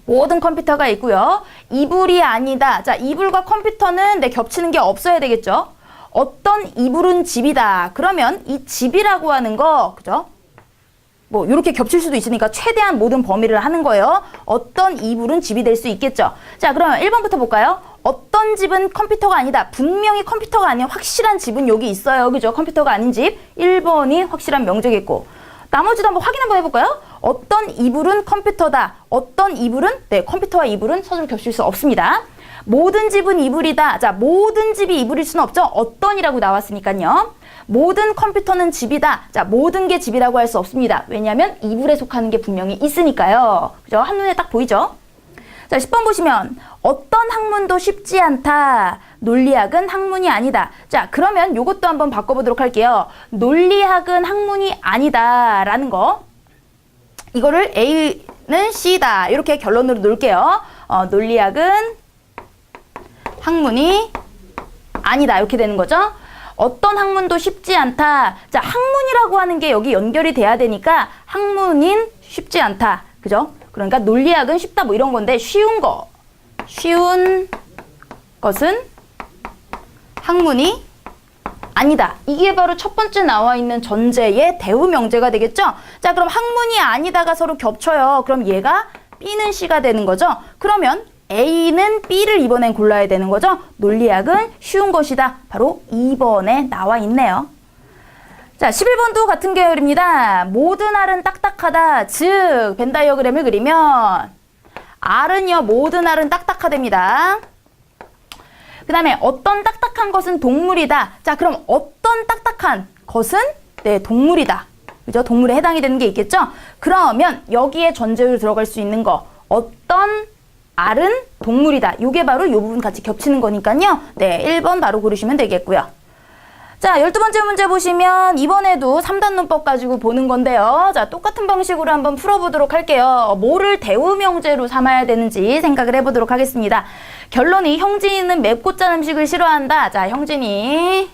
모든 컴퓨터가 있고요. 이불이 아니다. 자, 이불과 컴퓨터는 겹치는 게 없어야 되겠죠. 어떤 이불은 집이다. 그러면 이 집이라고 하는 거, 그죠? 뭐 이렇게 겹칠 수도 있으니까 최대한 모든 범위를 하는 거예요. 어떤 이불은 집이 될 수 있겠죠. 자, 그러면 1번부터 볼까요? 어떤 집은 컴퓨터가 아니다. 분명히 컴퓨터가 아닌 확실한 집은 여기 있어요. 그죠? 컴퓨터가 아닌 집. 1번이 확실한 명제겠고. 나머지도 한번 확인 한번 해볼까요? 어떤 이불은 컴퓨터다. 어떤 이불은 컴퓨터와 이불은 서로 겹칠 수 없습니다. 모든 집은 이불이다. 자, 모든 집이 이불일 수는 없죠. 어떤이라고 나왔으니까요. 모든 컴퓨터는 집이다. 자, 모든 게 집이라고 할 수 없습니다. 왜냐하면 이불에 속하는 게 분명히 있으니까요. 그죠? 한눈에 딱 보이죠? 자, 10번 보시면 어떤 학문도 쉽지 않다. 논리학은 학문이 아니다. 자, 그러면 요것도 한번 바꿔보도록 할게요. 논리학은 학문이 아니다 라는 거. 이거를 A는 C다. 이렇게 결론으로 놓을게요. 논리학은 학문이 아니다. 이렇게 되는 거죠. 어떤 학문도 쉽지 않다. 자, 학문이라고 하는 게 여기 연결이 돼야 되니까 학문인 쉽지 않다. 그죠? 그러니까 논리학은 쉽다 뭐 이런 건데 쉬운 것은 학문이 아니다. 이게 바로 첫 번째 나와 있는 전제의 대우 명제가 되겠죠? 자, 그럼 학문이 아니다가 서로 겹쳐요. 그럼 얘가 B는 C가 되는 거죠? 그러면 A는 B를 이번엔 골라야 되는 거죠. 논리학은 쉬운 것이다. 바로 2번에 나와 있네요. 자, 11번도 같은 계열입니다. 모든 R은 딱딱하다. 즉, 벤 다이어그램을 그리면 R은요, 모든 R은 딱딱하답니다. 그 다음에 어떤 딱딱한 것은 동물이다. 자, 그럼 어떤 딱딱한 것은 네, 동물이다. 그죠? 동물에 해당이 되는 게 있겠죠? 그러면 여기에 전제로 들어갈 수 있는 거 어떤 R은 동물이다. 요게 바로 요 부분 같이 겹치는 거니까요. 네, 1번 바로 고르시면 되겠고요. 자, 12번째 문제 보시면 이번에도 3단 문법 가지고 보는 건데요. 자, 똑같은 방식으로 한번 풀어보도록 할게요. 뭐를 대우명제로 삼아야 되는지 생각을 해보도록 하겠습니다. 결론이 형진이는 맵고 짠 음식을 싫어한다. 자, 형진이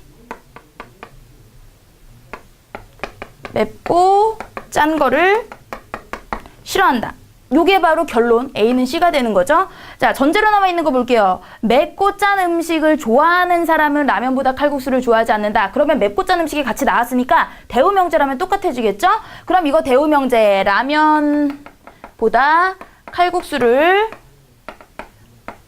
맵고 짠 거를 싫어한다. 요게 바로 결론 A는 C가 되는 거죠. 자, 전제로 나와 있는 거 볼게요. 맵고 짠 음식을 좋아하는 사람은 라면보다 칼국수를 좋아하지 않는다. 그러면 맵고 짠 음식이 같이 나왔으니까 대우명제라면 똑같아지겠죠? 그럼 이거 대우명제 라면보다 칼국수를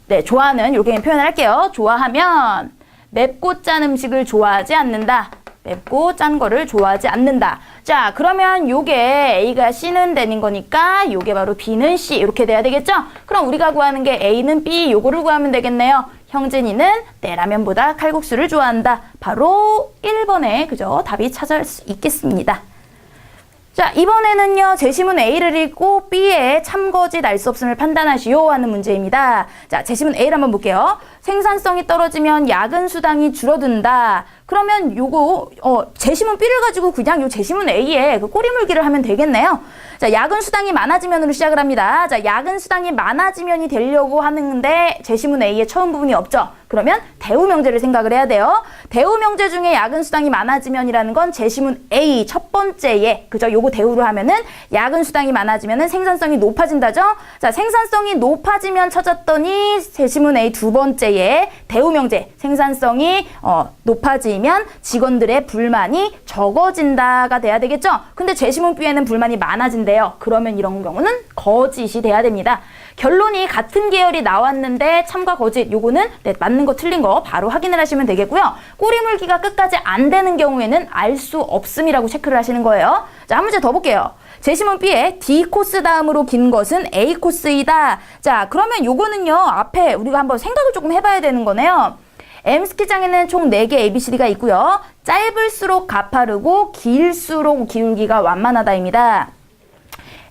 네, 좋아하는 이렇게 표현을 할게요. 좋아하면 맵고 짠 음식을 좋아하지 않는다. 맵고 짠 거를 좋아하지 않는다. 자, 그러면 요게 A가 C는 되는 거니까 요게 바로 B는 C 이렇게 돼야 되겠죠? 그럼 우리가 구하는 게 A는 B 요거를 구하면 되겠네요. 형진이는 네, 라면보다 칼국수를 좋아한다. 바로 1번에 그죠? 답이 찾을 수 있겠습니다. 자, 이번에는요, 제시문 A를 읽고 B의 참거짓 알 수 없음을 판단하시오 하는 문제입니다. 자, 제시문 A를 한번 볼게요. 생산성이 떨어지면 야근 수당이 줄어든다. 그러면 요거 제시문 B를 가지고 그냥 요 제시문 A에 그 꼬리물기를 하면 되겠네요. 자, 야근 수당이 많아지면으로 시작을 합니다. 자, 야근 수당이 많아지면이 되려고 하는데 제시문 A의 처음 부분이 없죠. 그러면 대우명제를 생각을 해야 돼요. 대우명제 중에 야근 수당이 많아지면이라는 건 제시문 A 첫 번째에 그죠? 요거 대우로 하면은 야근 수당이 많아지면은 생산성이 높아진다죠. 자, 생산성이 높아지면 찾았더니 제시문 A 두 번째에 대우명제 생산성이 높아지면 직원들의 불만이 적어진다가 돼야 되겠죠. 근데 제시문 B에는 불만이 많아진대요. 그러면 이런 경우는 거짓이 돼야 됩니다. 결론이 같은 계열이 나왔는데 참과 거짓 요거는 네, 맞는 거 틀린 거 바로 확인을 하시면 되겠고요. 꼬리물기가 끝까지 안 되는 경우에는 알 수 없음이라고 체크를 하시는 거예요. 자, 한 문제 더 볼게요. 제시문 B에 D 코스 다음으로 긴 것은 A 코스이다. 자, 그러면 요거는요. 앞에 우리가 한번 생각을 조금 해봐야 되는 거네요. M스키장에는 총 4개 ABCD가 있고요. 짧을수록 가파르고 길수록 기울기가 완만하다입니다.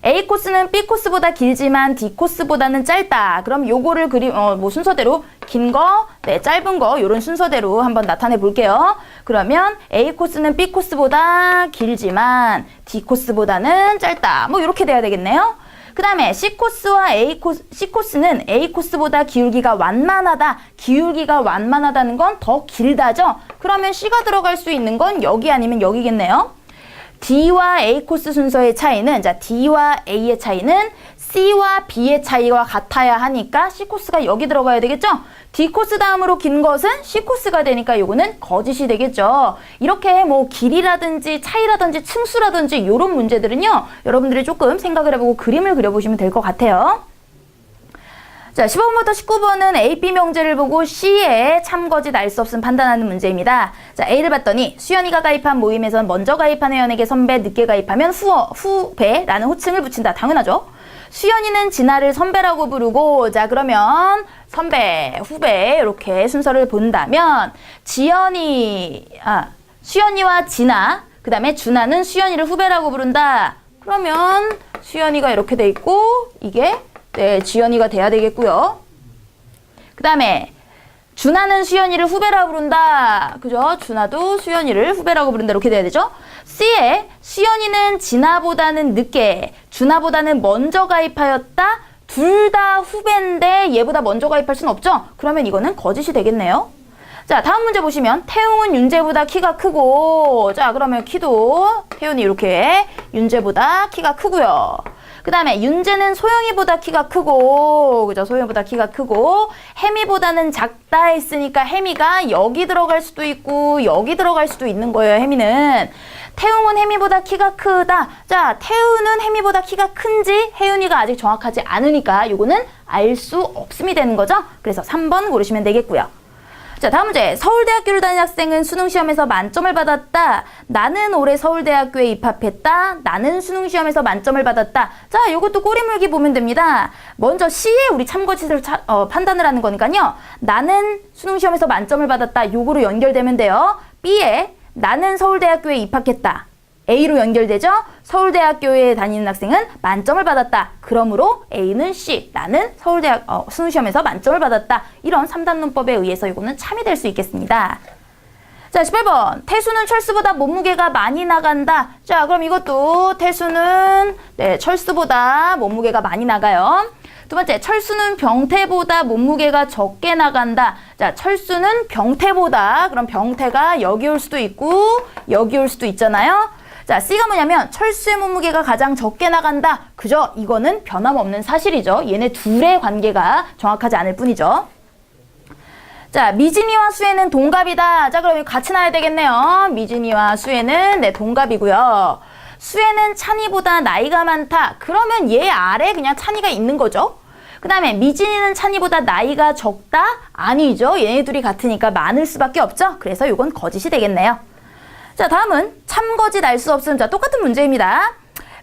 A 코스는 B 코스보다 길지만 D 코스보다는 짧다. 그럼 요거를 순서대로 긴 거, 네, 짧은 거 요런 순서대로 한번 나타내 볼게요. 그러면 A 코스는 B 코스보다 길지만 D 코스보다는 짧다. 뭐 이렇게 돼야 되겠네요. 그 다음에 C 코스는 A 코스보다 기울기가 완만하다. 기울기가 완만하다는 건 더 길다죠. 그러면 C가 들어갈 수 있는 건 여기 아니면 여기겠네요. D와 A 코스 순서의 차이는 자 D와 A의 차이는 C와 B의 차이와 같아야 하니까 C 코스가 여기 들어가야 되겠죠? D 코스 다음으로 긴 것은 C 코스가 되니까 요거는 거짓이 되겠죠. 이렇게 뭐 길이라든지 차이라든지 층수라든지 이런 문제들은요. 여러분들이 조금 생각을 해보고 그림을 그려보시면 될 것 같아요. 자, 15번부터 19번은 A, B 명제를 보고 C의 참거짓 알 수 없음 판단하는 문제입니다. 자, A를 봤더니 수연이가 가입한 모임에선 먼저 가입한 회원에게 선배, 늦게 가입하면 후배라는 호칭을 붙인다. 당연하죠. 수연이는 진아를 선배라고 부르고 자, 그러면 선배, 후배 이렇게 순서를 본다면 수연이와 진아, 그 다음에 준하는 수연이를 후배라고 부른다. 그러면 수연이가 이렇게 돼 있고 이게 네, 지연이가 돼야 되겠고요. 그 다음에 준하는 수연이를 후배라고 부른다. 그죠? 준하도 수연이를 후배라고 부른다. 이렇게 돼야 되죠? C에 수연이는 진아보다는 늦게, 준하보다는 먼저 가입하였다. 둘 다 후배인데 얘보다 먼저 가입할 수는 없죠? 그러면 이거는 거짓이 되겠네요. 자, 다음 문제 보시면 태웅은 윤재보다 키가 크고 자, 그러면 키도 태훈이 이렇게 윤재보다 키가 크고요. 그 다음에 윤재는 소영이보다 키가 크고, 그죠? 소영이보다 키가 크고, 혜미보다는 작다 했으니까 혜미가 여기 들어갈 수도 있고, 여기 들어갈 수도 있는 거예요, 혜미는. 태웅은 혜미보다 키가 크다. 자, 태우는 혜미보다 키가 큰지 혜윤이가 아직 정확하지 않으니까 요거는 알 수 없음이 되는 거죠. 그래서 3번 고르시면 되겠고요. 자, 다음 문제. 서울대학교를 다니는 학생은 수능시험에서 만점을 받았다. 나는 올해 서울대학교에 입학했다. 나는 수능시험에서 만점을 받았다. 자, 요것도 꼬리물기 보면 됩니다. 먼저 C에 우리 참고지를 판단을 하는 거니까요. 나는 수능시험에서 만점을 받았다. 요거로 연결되면 돼요. B에 나는 서울대학교에 입학했다. A로 연결되죠? 서울대학교에 다니는 학생은 만점을 받았다. 그러므로 A는 C. 나는 수능시험에서 만점을 받았다. 이런 3단 논법에 의해서 이거는 참이 될 수 있겠습니다. 자, 18번. 태수는 철수보다 몸무게가 많이 나간다. 자, 그럼 이것도 태수는 철수보다 몸무게가 많이 나가요. 두 번째, 철수는 병태보다 몸무게가 적게 나간다. 자, 철수는 병태보다, 그럼 병태가 여기 올 수도 있고 여기 올 수도 있잖아요. 자, C가 뭐냐면 철수의 몸무게가 가장 적게 나간다. 그죠? 이거는 변함없는 사실이죠. 얘네 둘의 관계가 정확하지 않을 뿐이죠. 자, 미진이와 수혜는 동갑이다. 자, 그럼 같이 나야 되겠네요. 미진이와 수혜는 동갑이고요. 수혜는 찬이보다 나이가 많다. 그러면 얘 아래 그냥 찬이가 있는 거죠. 그 다음에 미진이는 찬이보다 나이가 적다? 아니죠. 얘네 둘이 같으니까 많을 수밖에 없죠. 그래서 이건 거짓이 되겠네요. 자, 다음은 참거짓 알 수 없음. 자, 똑같은 문제입니다.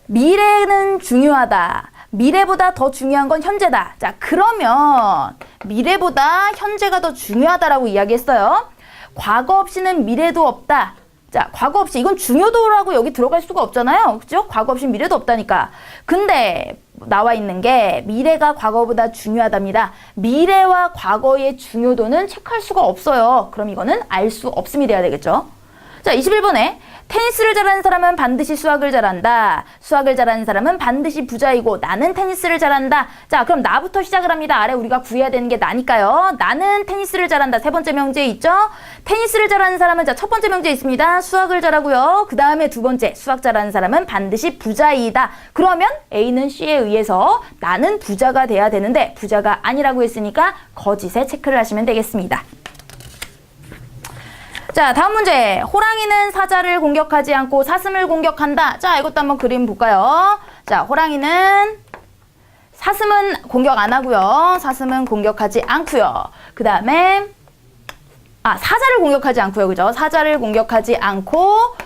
미래는 중요하다. 미래보다 더 중요한 건 현재다. 자, 그러면 미래보다 현재가 더 중요하다라고 이야기했어요. 과거 없이는 미래도 없다. 자, 과거 없이 이건 중요도라고 여기 들어갈 수가 없잖아요. 그죠? 과거 없이 미래도 없다니까. 근데 나와 있는 게 미래가 과거보다 중요하답니다. 미래와 과거의 중요도는 체크할 수가 없어요. 그럼 이거는 알 수 없음이 돼야 되겠죠. 자, 21번에 테니스를 잘하는 사람은 반드시 수학을 잘한다. 수학을 잘하는 사람은 반드시 부자이고 나는 테니스를 잘한다. 자, 그럼 나부터 시작을 합니다. 아래 우리가 구해야 되는 게 나니까요. 나는 테니스를 잘한다. 세 번째 명제에 있죠. 테니스를 잘하는 사람은 자, 첫 번째 명제에 있습니다. 수학을 잘하고요. 그 다음에 두 번째 수학 잘하는 사람은 반드시 부자이다. 그러면 A는 C에 의해서 나는 부자가 돼야 되는데 부자가 아니라고 했으니까 거짓에 체크를 하시면 되겠습니다. 자, 다음 문제. 호랑이는 사자를 공격하지 않고 사슴을 공격한다. 자, 이것도 한번 그림 볼까요? 자, 호랑이는 사슴은 공격 안 하고요. 사슴은 공격하지 않고요. 그 다음에 사자를 공격하지 않고요. 그죠? 사자를 공격하지 않고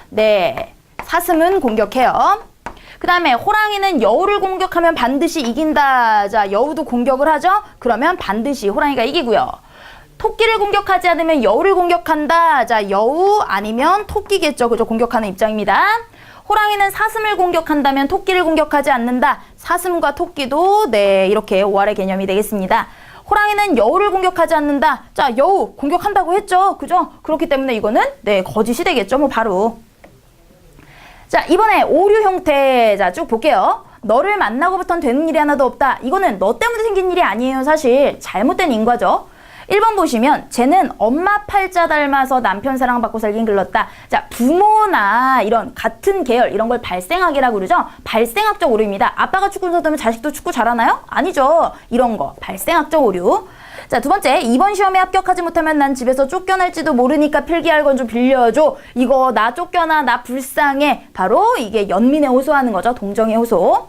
사슴은 공격해요. 그 다음에 호랑이는 여우를 공격하면 반드시 이긴다. 자, 여우도 공격을 하죠? 그러면 반드시 호랑이가 이기고요. 토끼를 공격하지 않으면 여우를 공격한다. 자, 여우 아니면 토끼겠죠. 그죠? 공격하는 입장입니다. 호랑이는 사슴을 공격한다면 토끼를 공격하지 않는다. 사슴과 토끼도 이렇게 오할의 개념이 되겠습니다. 호랑이는 여우를 공격하지 않는다. 자, 여우 공격한다고 했죠. 그죠? 그렇기 때문에 이거는 거짓이 되겠죠. 뭐 바로. 자, 이번에 오류 형태. 자, 쭉 볼게요. 너를 만나고부터는 되는 일이 하나도 없다. 이거는 너 때문에 생긴 일이 아니에요. 사실 잘못된 인과죠. 1번 보시면 쟤는 엄마 팔자 닮아서 남편 사랑받고 살긴 글렀다. 자, 부모나 이런 같은 계열 이런 걸 발생학이라고 그러죠. 발생학적 오류입니다. 아빠가 축구 선수면 자식도 축구 잘하나요? 아니죠. 이런 거 발생학적 오류. 자, 두 번째, 이번 시험에 합격하지 못하면 난 집에서 쫓겨날지도 모르니까 필기할 건 좀 빌려줘. 이거 나 쫓겨나, 나 불쌍해. 바로 이게 연민에 호소하는 거죠. 동정의 호소.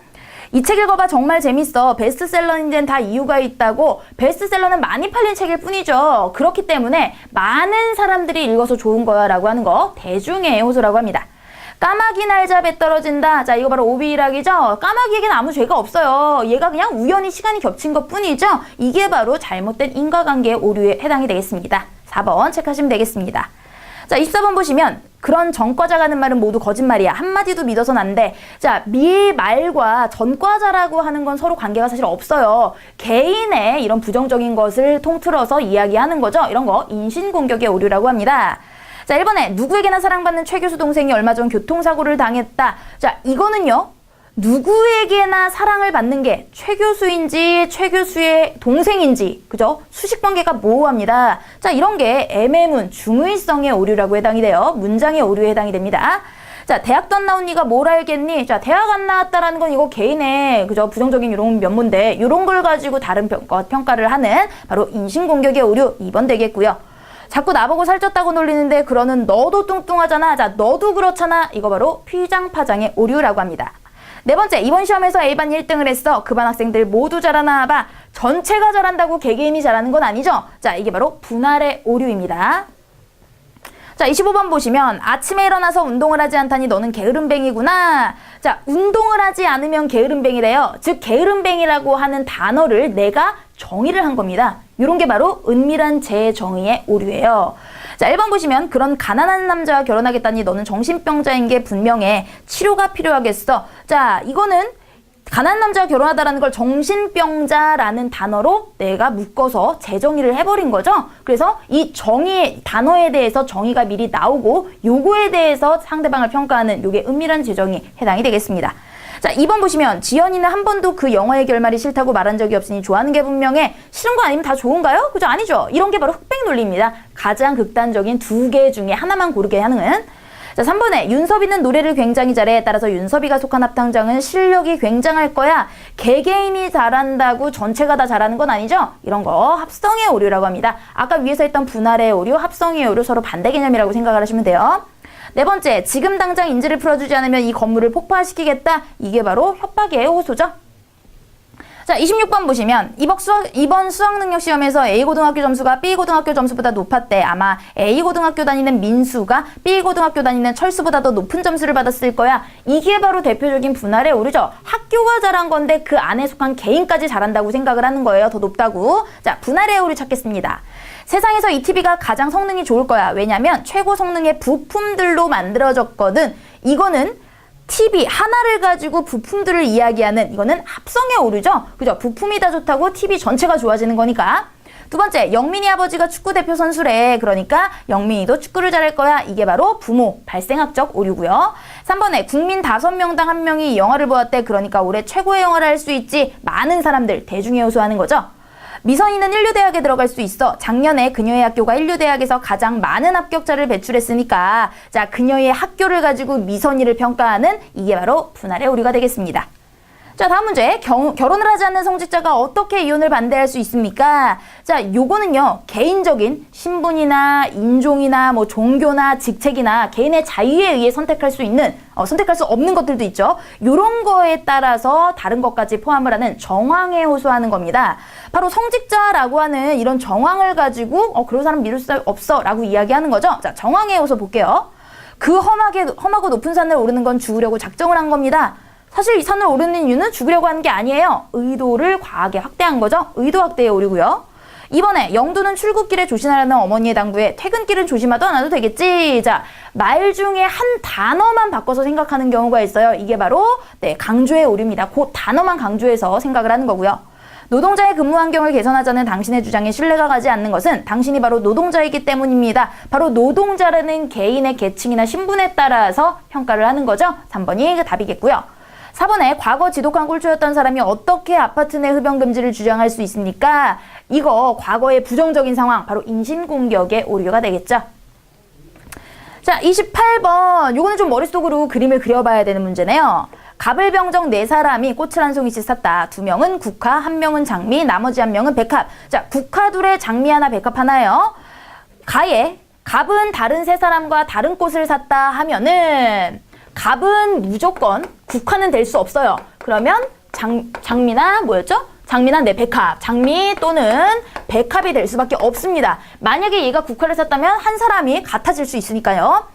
이 책 읽어봐 정말 재밌어. 베스트셀러인 데는 다 이유가 있다고. 베스트셀러는 많이 팔린 책일 뿐이죠. 그렇기 때문에 많은 사람들이 읽어서 좋은 거야 라고 하는 거 대중의 호소라고 합니다. 까마귀 날자 배 떨어진다. 자, 이거 바로 오비일학이죠. 까마귀에게는 아무 죄가 없어요. 얘가 그냥 우연히 시간이 겹친 것 뿐이죠. 이게 바로 잘못된 인과관계의 오류에 해당이 되겠습니다. 4번 체크하시면 되겠습니다. 자, 24번 보시면 그런 전과자가 하는 말은 모두 거짓말이야. 한마디도 믿어서는 안 돼. 자, 말과 전과자라고 하는 건 서로 관계가 사실 없어요. 개인의 이런 부정적인 것을 통틀어서 이야기하는 거죠. 이런 거 인신공격의 오류라고 합니다. 자, 1번에 누구에게나 사랑받는 최 교수 동생이 얼마 전 교통사고를 당했다. 자, 이거는요. 누구에게나 사랑을 받는 게 최 교수인지 최 교수의 동생인지 그죠? 수식 관계가 모호합니다. 자, 이런 게 애매문, 중의성의 오류라고 해당이 돼요. 문장의 오류에 해당이 됩니다. 자, 대학도 안 나온 네가 뭘 알겠니? 자, 대학 안 나왔다라는 건 이거 개인의 그죠 부정적인 이런 면모인데 이런 걸 가지고 다른 평가를 하는 바로 인신공격의 오류 2번 되겠고요. 자꾸 나보고 살쪘다고 놀리는데 그러는 너도 뚱뚱하잖아. 자, 너도 그렇잖아. 이거 바로 피장파장의 오류라고 합니다. 네 번째, 이번 시험에서 A반 1등을 했어. 그 반 학생들 모두 잘하나 봐. 전체가 잘한다고 개개인이 잘하는 건 아니죠. 자, 이게 바로 분할의 오류입니다. 자, 25번 보시면 아침에 일어나서 운동을 하지 않다니 너는 게으름뱅이구나. 자, 운동을 하지 않으면 게으름뱅이래요. 즉 게으름뱅이라고 하는 단어를 내가 정의를 한 겁니다. 이런 게 바로 은밀한 재정의의 오류예요. 자, 1번 보시면 그런 가난한 남자와 결혼하겠다니 너는 정신병자인 게 분명해. 치료가 필요하겠어. 자, 이거는 가난한 남자와 결혼하다라는 걸 정신병자라는 단어로 내가 묶어서 재정의를 해버린 거죠. 그래서 이 정의 단어에 대해서 정의가 미리 나오고 요거에 대해서 상대방을 평가하는 요게 은밀한 재정의 해당이 되겠습니다. 자, 2번 보시면 지연이는 한 번도 그 영화의 결말이 싫다고 말한 적이 없으니 좋아하는 게 분명해. 싫은 거 아니면 다 좋은가요? 그죠? 아니죠. 이런 게 바로 흑백 논리입니다. 가장 극단적인 두 개 중에 하나만 고르게 하는. 자, 3번에 윤섭이는 노래를 굉장히 잘해. 따라서 윤섭이가 속한 합창장은 실력이 굉장할 거야. 개개인이 잘한다고 전체가 다 잘하는 건 아니죠? 이런 거 합성의 오류라고 합니다. 아까 위에서 했던 분할의 오류, 합성의 오류 서로 반대 개념이라고 생각을 하시면 돼요. 네 번째, 지금 당장 인지를 풀어주지 않으면 이 건물을 폭파시키겠다. 이게 바로 협박의 호소죠. 자, 26번 보시면 이번 수학능력 시험에서 A고등학교 점수가 B고등학교 점수보다 높았대. 아마 A고등학교 다니는 민수가 B고등학교 다니는 철수보다 더 높은 점수를 받았을 거야. 이게 바로 대표적인 분할의 오류죠. 학교가 잘한 건데 그 안에 속한 개인까지 잘한다고 생각을 하는 거예요. 더 높다고. 자, 분할의 오류 찾겠습니다. 세상에서 이 TV가 가장 성능이 좋을 거야. 왜냐면 최고 성능의 부품들로 만들어졌거든. 이거는 TV 하나를 가지고 부품들을 이야기하는 이거는 합성의 오류죠. 그죠? 부품이 다 좋다고 TV 전체가 좋아지는 거니까. 두 번째, 영민이 아버지가 축구 대표 선수래. 그러니까 영민이도 축구를 잘할 거야. 이게 바로 부모, 발생학적 오류고요. 3번에 국민 5명당 1명이 영화를 보았대. 그러니까 올해 최고의 영화를 할 수 있지. 많은 사람들, 대중의 호소하는 거죠. 미선이는 인류대학에 들어갈 수 있어. 작년에 그녀의 학교가 인류대학에서 가장 많은 합격자를 배출했으니까 자, 그녀의 학교를 가지고 미선이를 평가하는 이게 바로 분할의 오류가 되겠습니다. 자, 다음 문제. 결혼을 하지 않는 성직자가 어떻게 이혼을 반대할 수 있습니까? 자, 요거는요, 개인적인 신분이나 인종이나 뭐 종교나 직책이나 개인의 자유에 의해 선택할 수 있는, 선택할 수 없는 것들도 있죠. 요런 거에 따라서 다른 것까지 포함을 하는 정황에 호소하는 겁니다. 바로 성직자라고 하는 이런 정황을 가지고, 그런 사람 믿을 수 없어 라고 이야기하는 거죠. 자, 정황에 호소 볼게요. 그 험하고 높은 산을 오르는 건 죽으려고 작정을 한 겁니다. 사실 이 산을 오르는 이유는 죽으려고 하는 게 아니에요. 의도를 과하게 확대한 거죠. 의도 확대의 오류고요. 이번에 영두는 출근길에 조심하라는 어머니의 당부에 퇴근길은 조심하도 않아도 되겠지. 자, 말 중에 한 단어만 바꿔서 생각하는 경우가 있어요. 이게 바로 강조의 오류입니다. 그 단어만 강조해서 생각을 하는 거고요. 노동자의 근무 환경을 개선하자는 당신의 주장에 신뢰가 가지 않는 것은 당신이 바로 노동자이기 때문입니다. 바로 노동자라는 개인의 계층이나 신분에 따라서 평가를 하는 거죠. 3번이 그 답이겠고요. 4번에 과거 지독한 꼴초였던 사람이 어떻게 아파트 내 흡연 금지를 주장할 수 있습니까? 이거 과거의 부정적인 상황, 바로 인신공격의 오류가 되겠죠. 자, 28번. 요거는 좀 머릿속으로 그림을 그려봐야 되는 문제네요. 갑을병정 4사람이 꽃을 한 송이씩 샀다. 2명은 국화, 1명은 장미, 나머지 1명은 백합. 자, 국화 둘에 장미 하나, 백합 하나요. 가에 갑은 다른 3사람과 다른 꽃을 샀다 하면은 갑은 무조건 국화는 될 수 없어요. 그러면 장미나 뭐였죠? 장미나 백합. 장미 또는 백합이 될 수밖에 없습니다. 만약에 얘가 국화를 샀다면 한 사람이 같아질 수 있으니까요.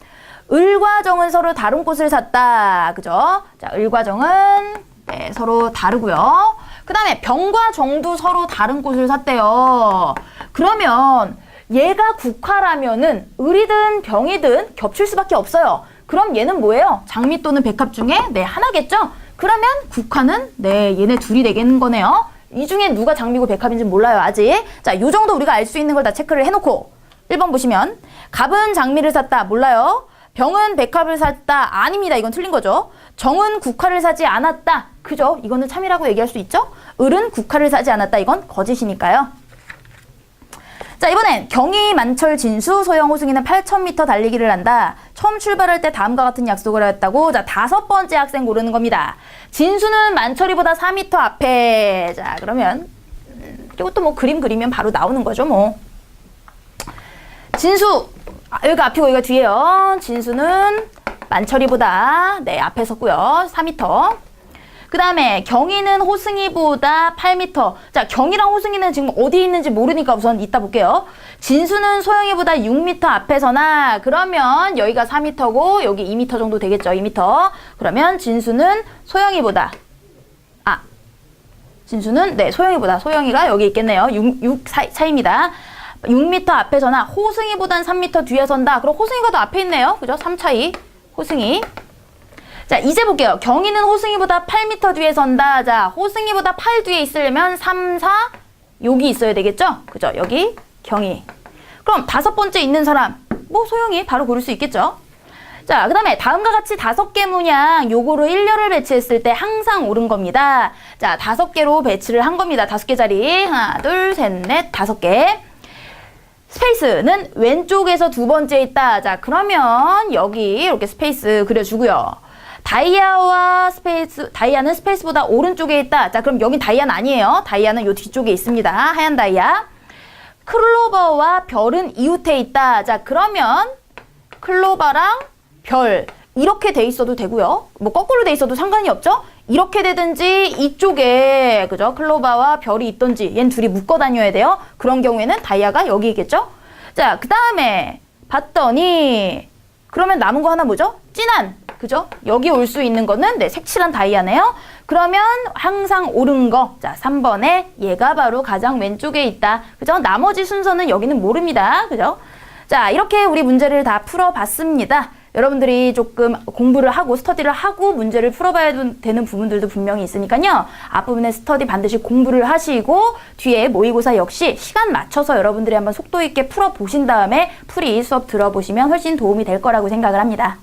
을과 정은 서로 다른 꽃을 샀다. 그죠? 자, 을과 정은 서로 다르고요. 그 다음에 병과 정도 서로 다른 꽃을 샀대요. 그러면 얘가 국화라면은 을이든 병이든 겹칠 수밖에 없어요. 그럼 얘는 뭐예요? 장미 또는 백합 중에 하나겠죠? 그러면 국화는 얘네 둘이 되겠는 거네요. 이 중에 누가 장미고 백합인지 몰라요, 아직. 자, 요 정도 우리가 알 수 있는 걸 다 체크를 해놓고 1번 보시면 갑은 장미를 샀다. 몰라요. 병은 백합을 샀다. 아닙니다. 이건 틀린 거죠. 정은 국화를 사지 않았다. 그죠? 이거는 참이라고 얘기할 수 있죠? 을은 국화를 사지 않았다. 이건 거짓이니까요. 자, 이번엔 경희, 만철, 진수, 소영, 호승이는 8,000m 달리기를 한다. 처음 출발할 때 다음과 같은 약속을 하였다고. 자, 5번째 학생 고르는 겁니다. 진수는 만철이보다 4m 앞에. 자, 그러면 이것도 뭐 그림 그리면 바로 나오는 거죠, 뭐. 진수, 여기가 앞이고 여기가 뒤에요. 진수는 만철이보다 앞에 섰고요. 4m. 그 다음에 경희는 호승이보다 8m. 자, 경희랑 호승이는 지금 어디 있는지 모르니까 우선 이따 볼게요. 진수는 소영이보다 6m 앞에 서나 그러면 여기가 4m고 여기 2m 정도 되겠죠. 2m. 그러면 진수는 소영이보다 진수는 소영이보다 소영이가 여기 있겠네요. 6 차이입니다. 6m 앞에 서나 호승이보단 3m 뒤에 선다. 그럼 호승이가 더 앞에 있네요. 그죠? 3 차이. 호승이. 자, 이제 볼게요. 경희는 호승이보다 8m 뒤에 선다. 자, 호승이보다 8 뒤에 있으려면 3, 4 여기 있어야 되겠죠? 그죠? 여기 경희. 그럼 5번째 있는 사람 뭐 소영이 바로 고를 수 있겠죠? 자, 그 다음에 다음과 같이 5개 문양 요거로 일렬을 배치했을 때 항상 옳은 겁니다. 자, 5개로 배치를 한 겁니다. 5개 자리. 하나, 둘, 셋, 넷, 5개. 스페이스는 왼쪽에서 2번째 있다. 자, 그러면 여기 이렇게 스페이스 그려주고요. 다이아는 스페이스보다 오른쪽에 있다. 자, 그럼 여긴 다이아는 아니에요. 다이아는 요 뒤쪽에 있습니다. 하얀 다이아. 클로버와 별은 이웃에 있다. 자, 그러면 클로버랑 별 이렇게 돼 있어도 되고요. 뭐 거꾸로 돼 있어도 상관이 없죠. 이렇게 되든지 이쪽에 그죠? 클로버와 별이 있든지 얘는 둘이 묶어 다녀야 돼요. 그런 경우에는 다이아가 여기 있겠죠. 자, 그 다음에 봤더니 그러면 남은 거 하나 뭐죠? 진한 그죠? 여기 올 수 있는 거는 색칠한 다이아네요. 그러면 항상 옳은 거. 자, 3번에 얘가 바로 가장 왼쪽에 있다. 그죠? 나머지 순서는 여기는 모릅니다. 그죠? 자, 이렇게 우리 문제를 다 풀어봤습니다. 여러분들이 조금 공부를 하고 스터디를 하고 문제를 풀어봐야 되는 부분들도 분명히 있으니까요. 앞부분에 스터디 반드시 공부를 하시고 뒤에 모의고사 역시 시간 맞춰서 여러분들이 한번 속도 있게 풀어보신 다음에 풀이 수업 들어보시면 훨씬 도움이 될 거라고 생각을 합니다.